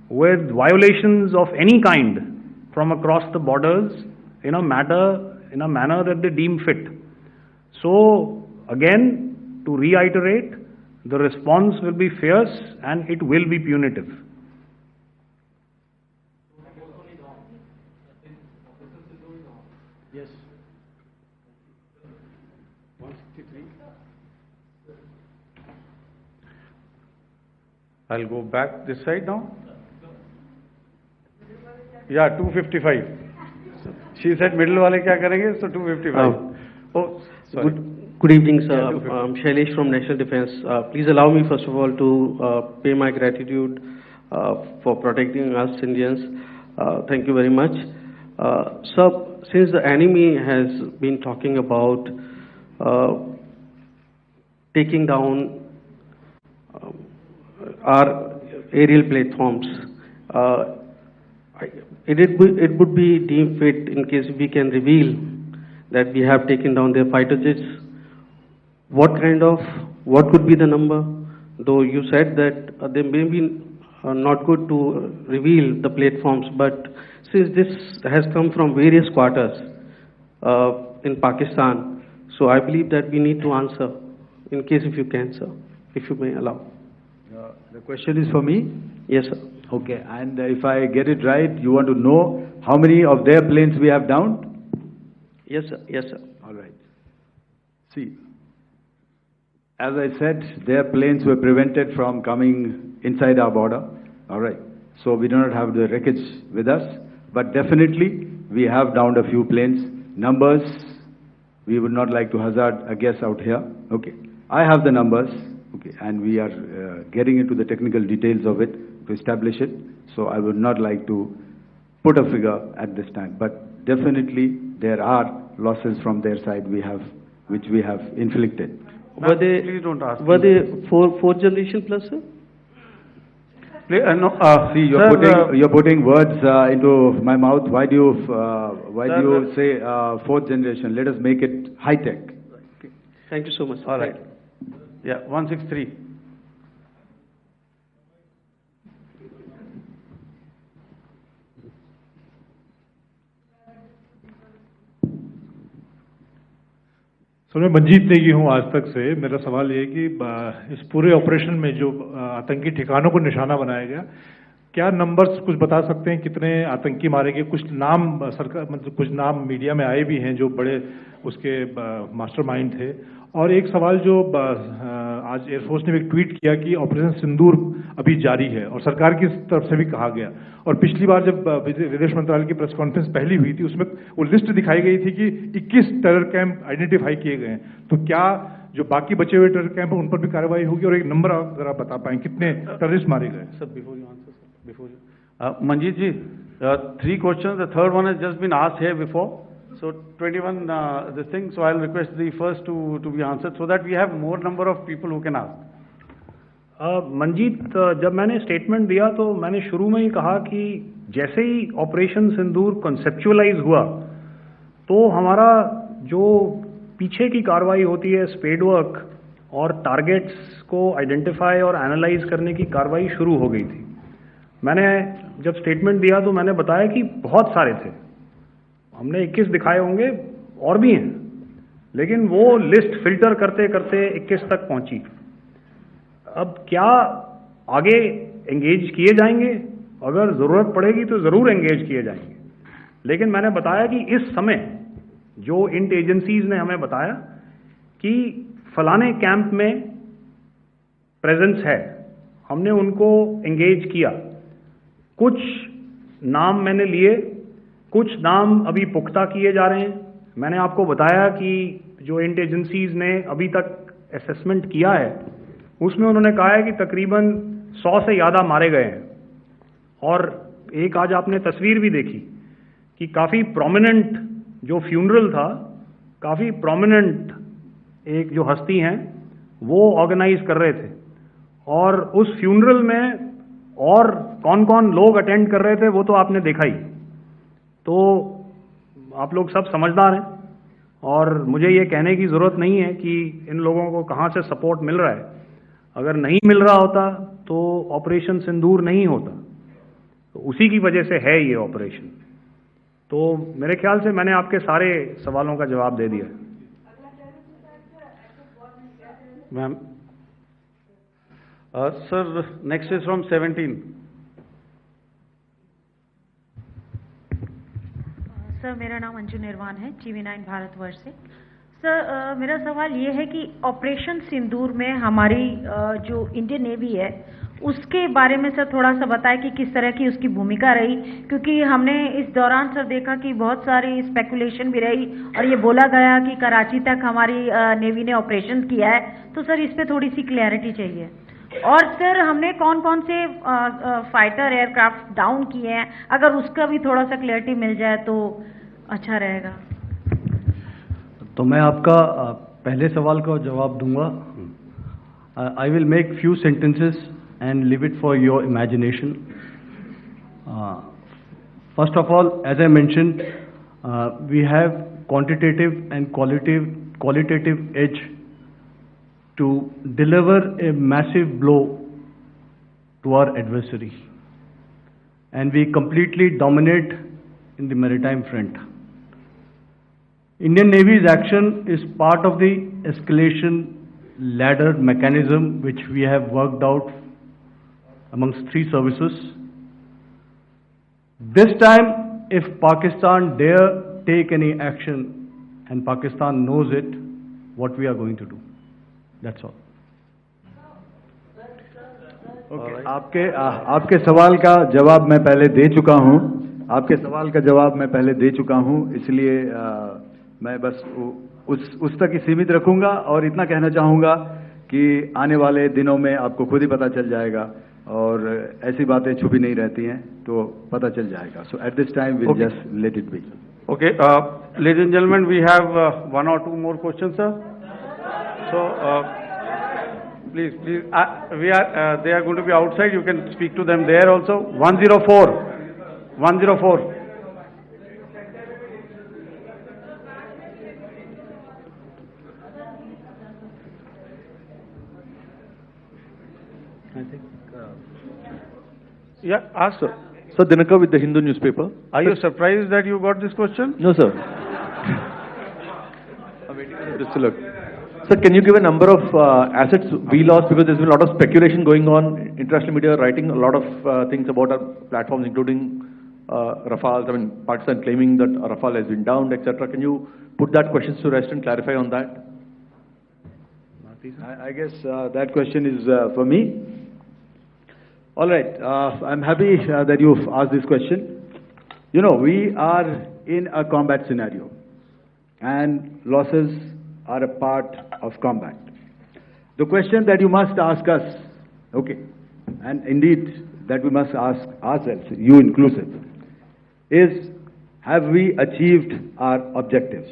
with violations of any kind from across the borders in a manner that they deem fit. So again, to reiterate, the response will be fierce and it will be punitive. Yes. 163. I'll go back this side now. Yeah, 255. She said middle wale kya karenge, so 255. Oh, sorry. Good evening, sir. I'm Shailesh from National Defense. Please allow me, first of all, to pay my gratitude for protecting us Indians. Thank you very much. Sir, since the enemy has been talking about taking down our aerial platforms, it would be deemed fit in case we can reveal that we have taken down their fighter jets. What could be the number? Though you said that they may be not good to reveal the platforms, but since this has come from various quarters in Pakistan, so I believe that we need to answer, in case if you can, sir, if you may allow. The question is for me? Yes, sir. Okay, and if I get it right, you want to know how many of their planes we have downed? Yes, sir. Yes, sir. All right. See, as I said, their planes were prevented from coming inside our border. All right. So we do not have the wreckage with us, but definitely we have downed a few planes. Numbers, we would not like to hazard a guess out here. Okay. I have the numbers. Okay, and we are getting into the technical details of it to establish it. So I would not like to put a figure at this time, but definitely there are losses from their side which we have inflicted. Were they, please don't ask. Were they fourth generation plus, sir? No, see, you're putting words into my mouth. Why do you say fourth generation? Let us make it high tech. Okay. Thank you so much. All right. Yeah, 163. Sir मैं मंजीत नेगी हूँ आज तक से। मेरा सवाल ये है कि इस पूरे ऑपरेशन में जो आतंकी ठिकानों को निशाना बनाया गया, क्या नंबर्स कुछ बता सकते हैं कितने आतंकी मारे गए? कुछ नाम सरकार मतलब कुछ नाम मीडिया में आए भी हैं जो बड़े उसके मास्टरमाइंड थे। और एक सवाल जो आज एयरफोर्स ने भी एक ट्वीट किया कि ऑपरेशन सिंदूर अभी जारी है और सरकार की तरफ से भी कहा गया। और पिछली बार जब विदेश मंत्रालय की प्रेस कॉन्फ्रेंस पहली हुई थी उसमें वो लिस्ट दिखाई गई थी कि 21 टेरर कैंप आइडेंटिफाई किए गए हैं। तो क्या जो बाकी बचे हुए टेरर कैंप हैं उन पर भी कार्रवाई होगी? और एक नंबर अगर आप बता पाएं कितने टेररिस्ट मारे गए? Sir, before you answer, sir, before you. Manjeet ji, 3 questions. The third one has just been asked here before. So 21 this thing. So I'll request the first to be answered so that we have more number of people who can ask. Manjeet, जब मैंने statement दिया तो मैंने शुरू में ही कहा कि जैसे ही ऑपरेशन सिंदूर कॉन्सेप्चुअलाइज हुआ तो हमारा जो पीछे की कार्रवाई होती है स्पेड वर्क और टारगेट्स को आइडेंटिफाई और एनालाइज करने की कार्रवाई शुरू हो गई थी। मैंने जब स्टेटमेंट दिया तो मैंने बताया कि बहुत सारे थे, हमने 21 दिखाए होंगे और भी हैं, लेकिन वो लिस्ट फिल्टर करते करते 21 तक पहुंची। अब क्या आगे एंगेज किए जाएंगे? अगर ज़रूरत पड़ेगी तो ज़रूर एंगेज किए जाएंगे, लेकिन मैंने बताया कि इस समय जो इंट एजेंसीज ने हमें बताया कि फलाने कैंप में प्रेजेंस है, हमने उनको एंगेज किया। कुछ नाम मैंने लिए, कुछ नाम अभी पुख्ता किए जा रहे हैं। मैंने आपको बताया कि जो इंट एजेंसीज ने अभी तक असेसमेंट किया है उसमें उन्होंने कहा है कि तकरीबन 100 से ज़्यादा मारे गए हैं। और एक आज आपने तस्वीर भी देखी कि काफ़ी प्रोमिनेंट जो फ्यूनरल था, काफ़ी प्रोमिनेंट एक जो हस्ती हैं वो ऑर्गेनाइज कर रहे थे और उस फ्यूनरल में और कौन कौन लोग अटेंड कर रहे थे वो तो आपने देखा ही। तो आप लोग सब समझदार हैं और मुझे ये कहने की ज़रूरत नहीं है कि इन लोगों को कहाँ से सपोर्ट मिल रहा है। अगर नहीं मिल रहा होता तो ऑपरेशन सिंदूर नहीं होता, तो उसी की वजह से है ये ऑपरेशन। तो मेरे ख्याल से मैंने आपके सारे सवालों का जवाब दे दिया। Ma'am. Sir, next is from 17. Sir मेरा नाम अंजू निर्वाण है, TV9 भारतवर्ष से। सर मेरा सवाल ये है कि ऑपरेशन सिंदूर में हमारी जो इंडियन नेवी है उसके बारे में सर थोड़ा सा बताएं कि किस तरह की उसकी भूमिका रही, क्योंकि हमने इस दौरान सर देखा कि बहुत सारी स्पेकुलेशन भी रही और ये बोला गया कि कराची तक हमारी नेवी ने ऑपरेशन किया है। तो सर इस पे थोड़ी सी क्लैरिटी चाहिए। और सर हमने कौन कौन से फाइटर एयरक्राफ्ट डाउन किए हैं, अगर उसका भी थोड़ा सा क्लैरिटी मिल जाए तो अच्छा रहेगा। तो मैं आपका पहले सवाल का जवाब दूंगा। I will make few sentences and leave it for your imagination. First of all, as I mentioned, we have quantitative and qualitative edge to deliver a massive blow to our adversary, and we completely dominate in the maritime front. Indian Navy's action is part of the escalation ladder mechanism which we have worked out amongst 3 services. This time, if Pakistan dare take any action, and Pakistan knows it, what we are going to do. That's all. Okay. आपके सवाल का जवाब मैं पहले दे चुका हूं। आपके सवाल का जवाब मैं पहले दे चुका हूं, इसलिए मैं बस उस तक ही सीमित रखूंगा और इतना कहना चाहूंगा कि आने वाले दिनों में आपको खुद ही पता चल जाएगा और ऐसी बातें छुपी नहीं रहती हैं, तो पता चल जाएगा। So at this time we'll just let it be. Okay, ladies and gentlemen, we have 1 or 2 more questions, sir. So please, they are going to be outside. You can speak to them there also. 104. I think. Yeah, ask sir. Sir, Dinakar with the Hindu newspaper. Are you surprised that you got this question? No, sir. Just to look. Sir, can you give a number of assets we lost, because there's been a lot of speculation going on, international media writing a lot of things about our platforms, including Rafale. I mean, Pakistan claiming that Rafale has been downed, etc. Can you put that question to rest and clarify on that? I guess that question is for me. All right, I'm happy that you've asked this question. You know, we are in a combat scenario, and losses are a part of combat. The question that you must ask us, okay, and indeed that we must ask ourselves, you inclusive, is have we achieved our objectives?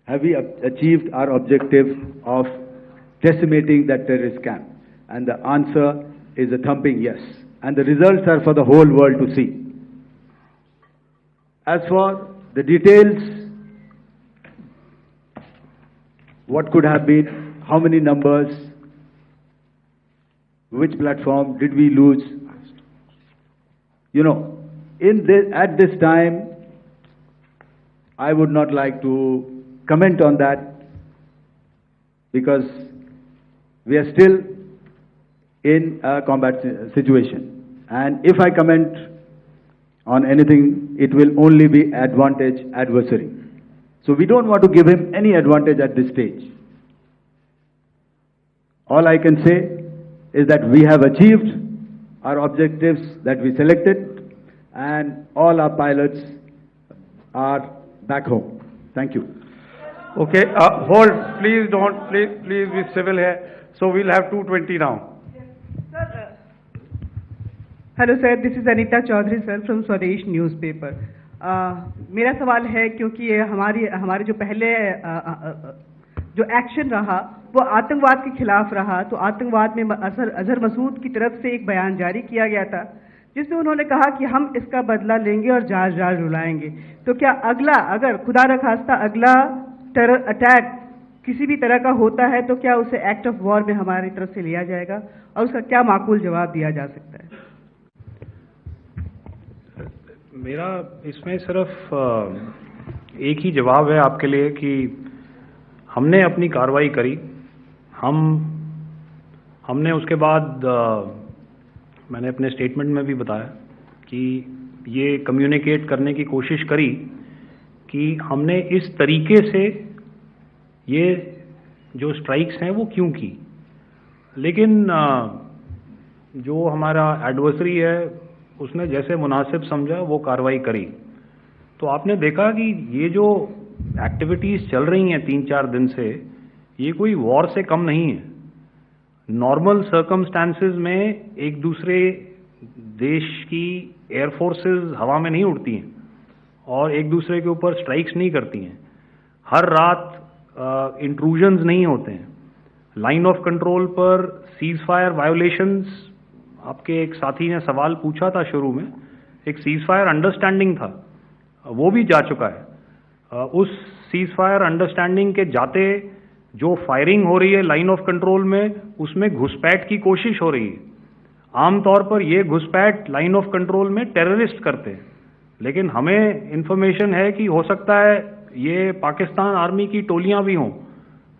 Have we achieved our objective of decimating that terrorist camp? And the answer is a thumping yes. And the results are for the whole world to see. As for the details, what could have been, how many numbers, which platform did we lose? You know, at this time, I would not like to comment on that, because we are still in a combat situation. And if I comment on anything, it will only be advantage adversary. So we don't want to give him any advantage at this stage. All I can say is that we have achieved our objectives that we selected, and all our pilots are back home. Thank you. Okay, hold, please be civil here. So we'll have 220 now. Hello sir, this is Anita Chaudhary sir from Swadesh newspaper. मेरा सवाल है, क्योंकि ये हमारे जो पहले जो action रहा वो आतंकवाद के खिलाफ रहा, तो आतंकवाद में अजहर मसूद की तरफ से एक बयान जारी किया गया था जिसमें उन्होंने कहा कि हम इसका बदला लेंगे और जाज जाज रुलाएंगे। तो क्या अगला, अगर खुदा न खास्ता अगला टेरर अटैक किसी भी तरह का होता है, तो क्या उसे एक्ट ऑफ वॉर में हमारी तरफ से लिया जाएगा और उसका क्या माकूल जवाब दिया जा सकता है? मेरा इसमें सिर्फ एक ही जवाब है आपके लिए कि हमने अपनी कार्रवाई करी। हमने उसके बाद मैंने अपने स्टेटमेंट में भी बताया कि ये कम्युनिकेट करने की कोशिश करी कि हमने इस तरीके से ये जो स्ट्राइक्स हैं वो क्यों की। लेकिन जो हमारा एडवर्सरी है उसने जैसे मुनासिब समझा वो कार्रवाई करी। तो आपने देखा कि ये जो एक्टिविटीज़ चल रही हैं 3-4 दिन से, ये कोई वॉर से कम नहीं है। नॉर्मल सर्कमस्टांसेस में एक दूसरे देश की एयर फोर्सेस हवा में नहीं उड़ती हैं और एक दूसरे के ऊपर स्ट्राइक्स नहीं करती हैं। हर रात इंट्रूजन्स नहीं होते हैं। लाइन ऑफ कंट्रोल पर सीज फायर वायोलेशंस, आपके एक साथी ने सवाल पूछा था शुरू में, एक सीज फायर अंडरस्टैंडिंग था, वो भी जा चुका है। उस सीज फायर अंडरस्टैंडिंग के जाते जो फायरिंग हो रही है लाइन ऑफ कंट्रोल में, उसमें घुसपैठ की कोशिश हो रही है। आमतौर पर ये घुसपैठ लाइन ऑफ कंट्रोल में टेररिस्ट करते हैं, लेकिन हमें इंफॉर्मेशन है कि हो सकता है ये पाकिस्तान आर्मी की टोलियां भी हों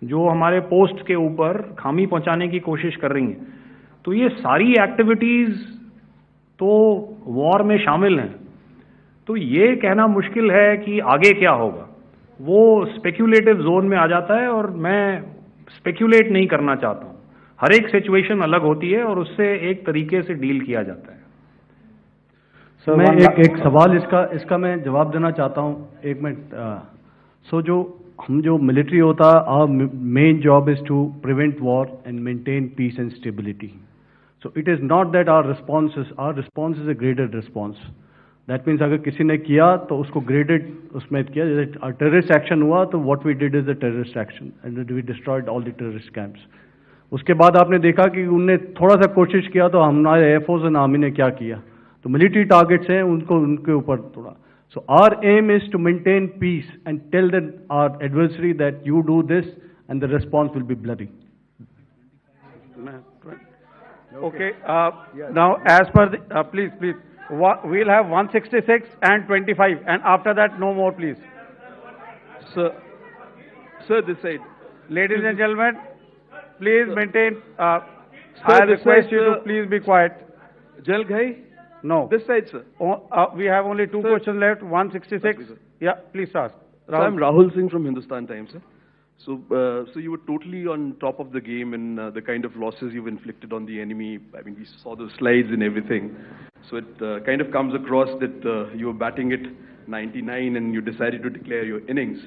जो हमारे पोस्ट के ऊपर खामी पहुंचाने की कोशिश कर रही हैं। तो ये सारी एक्टिविटीज़ तो वॉर में शामिल हैं। तो ये कहना मुश्किल है कि आगे क्या होगा, वो स्पेक्यूलेटिव जोन में आ जाता है और मैं स्पेक्यूलेट नहीं करना चाहता हूँ। हर एक सिचुएशन अलग होती है और उससे एक तरीके से डील किया जाता है। सर, मैं एक सवाल इसका मैं जवाब देना चाहता हूँ, 1 मिनट। हम जो मिलिट्री होता है, our main job is to prevent war and maintain peace and stability. So it is not that our response is a graded response. That means अगर किसी ने किया तो उसको ग्रेडेड उसमें किया। जैसे टेररिस्ट एक्शन हुआ तो what we did is a terrorist action and we destroyed all the terrorist camps. उसके बाद आपने देखा कि उनने थोड़ा सा कोशिश किया तो हमारे एयरफोर्स एंड आर्मी ने क्या किया, तो मिलिट्री टारगेट्स हैं उनके ऊपर थोड़ा। So our aim is to maintain peace and tell our adversary that you do this and the response will be bloody. Okay, now as per the, please, we'll have 166 and 25 and after that no more please. So, Sir, this side. Ladies and gentlemen, please maintain, Sir, I this request side, you to sir. please be quiet. Jal Ghai? No. This side, sir. We have only two Sir. questions left, 166. Okay, sir. Yeah, please ask. So I'm Rahul Singh from Hindustan Times, sir. So you were totally on top of the game in the kind of losses you've inflicted on the enemy. I mean, we saw the slides and everything. So it kind of comes across that you were batting it 99 and you decided to declare your innings.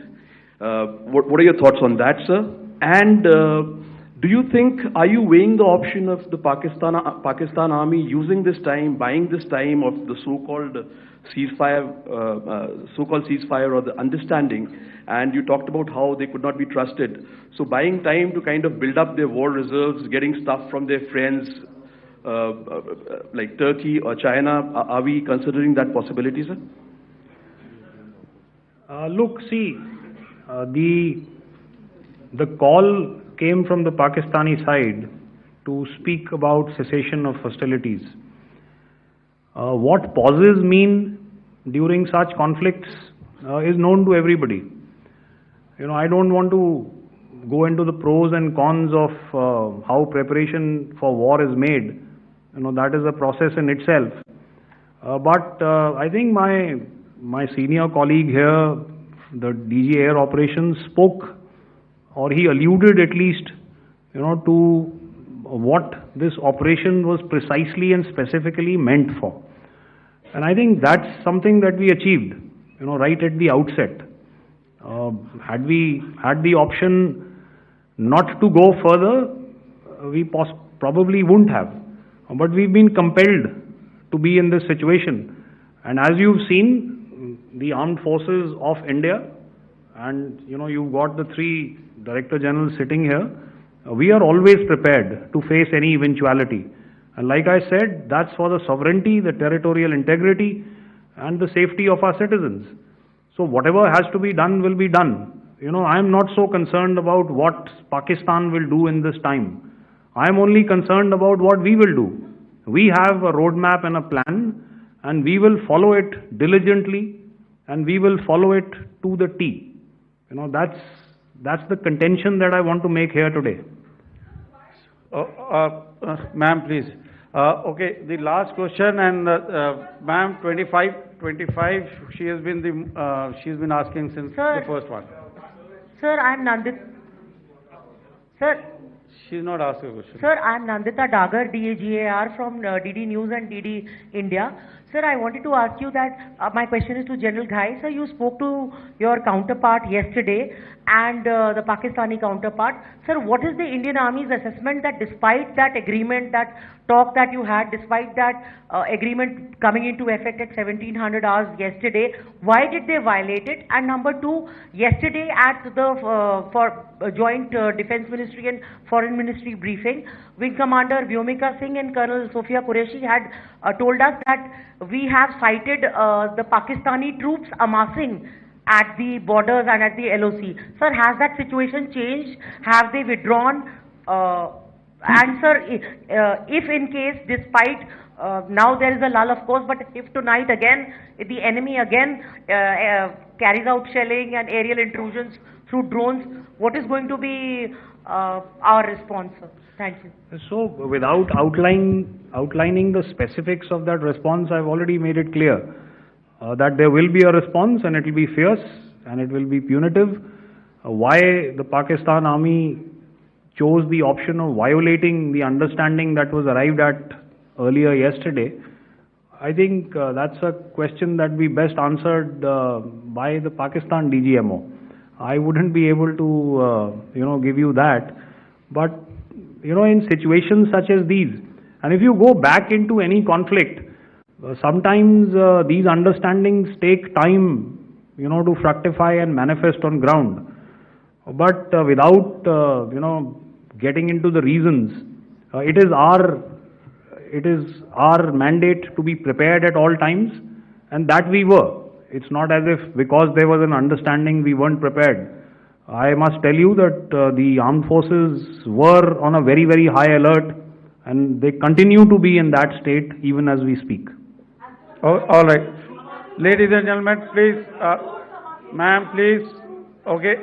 What are your thoughts on that, sir? And do you think, are you weighing the option of the Pakistan army using this time, buying this time of the so-called ceasefire or the understanding? And you talked about how they could not be trusted. So buying time to kind of build up their war reserves, getting stuff from their friends like Turkey or China, are we considering that possibility, sir? Look, see, the call came from the Pakistani side to speak about cessation of hostilities. What pauses mean during such conflicts is known to everybody. You know, I don't want to go into the pros and cons of how preparation for war is made. You know, that is a process in itself. But I think my senior colleague here, the DG Air Operations, spoke, or he alluded at least, you know, to what this operation was precisely and specifically meant for. And I think that's something that we achieved, you know, right at the outset. Had we had the option not to go further, we probably wouldn't have. But we've been compelled to be in this situation. And as you've seen, the armed forces of India, and you know, you've got the three Director Generals sitting here, we are always prepared to face any eventuality. And like I said, that's for the sovereignty, the territorial integrity, and the safety of our citizens. So whatever has to be done will be done. You know, I'm not so concerned about what Pakistan will do in this time. I'm only concerned about what we will do. We have a roadmap and a plan, and we will follow it diligently, and we will follow it to the T. You know, that's the contention that I want to make here today. Ma'am, please. Okay, the last question, and ma'am, 25, she has been she's been asking since the first one. Sir, I'm Nandita. Sir. She's not asking a question. Sir, I'm Nandita Dagar, DAGAR from DD News and DD India. Sir, I wanted to ask you that my question is to General Ghai. Sir, you spoke to your counterpart yesterday and the Pakistani counterpart. Sir, what is the Indian Army's assessment that despite that agreement, that talk that you had, despite that agreement coming into effect at 1700 hours yesterday, why did they violate it? And number two, yesterday at the Joint Defense Ministry and Foreign Ministry briefing, Wing Commander Vyomika Singh and Colonel Sophia Qureshi had told us that we have cited the Pakistani troops amassing at the borders and at the LOC. Sir, has that situation changed? Have they withdrawn? And sir, if in case, despite now there is a lull, of course, but if tonight again, if the enemy again carries out shelling and aerial intrusions through drones, what is going to be our response, sir? Thank you. So, without outlining the specifics of that response, I've already made it clear that there will be a response, and it will be fierce and it will be punitive. Why the Pakistan Army chose the option of violating the understanding that was arrived at earlier yesterday, I think that's a question that we best answered by the Pakistan DGMO. I wouldn't be able to, give you that. But, in situations such as these, and if you go back into any conflict, sometimes these understandings take time, to fructify and manifest on ground. But without, getting into the reasons, it is our mandate to be prepared at all times, and that we were. It's not as if because there was an understanding we weren't prepared. I must tell you that the armed forces were on a very, very high alert, and they continue to be in that state even as we speak. Oh, all right. Ladies and gentlemen, please, ma'am, please, Okay,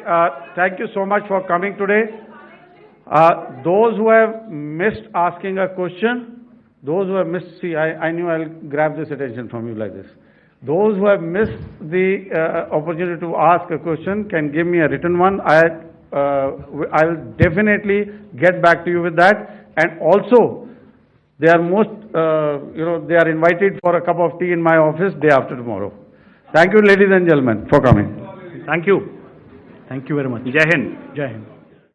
thank you so much for coming today. Those who have missed asking a question, those who have missed, see, I knew I'll grab this attention from you like this. Those who have missed the opportunity to ask a question can give me a written one. I'll definitely get back to you with that. And also, they are they are invited for a cup of tea in my office day after tomorrow. Thank you, ladies and gentlemen, for coming. Thank you. Thank you very much. Jai Hind. Jai Hind.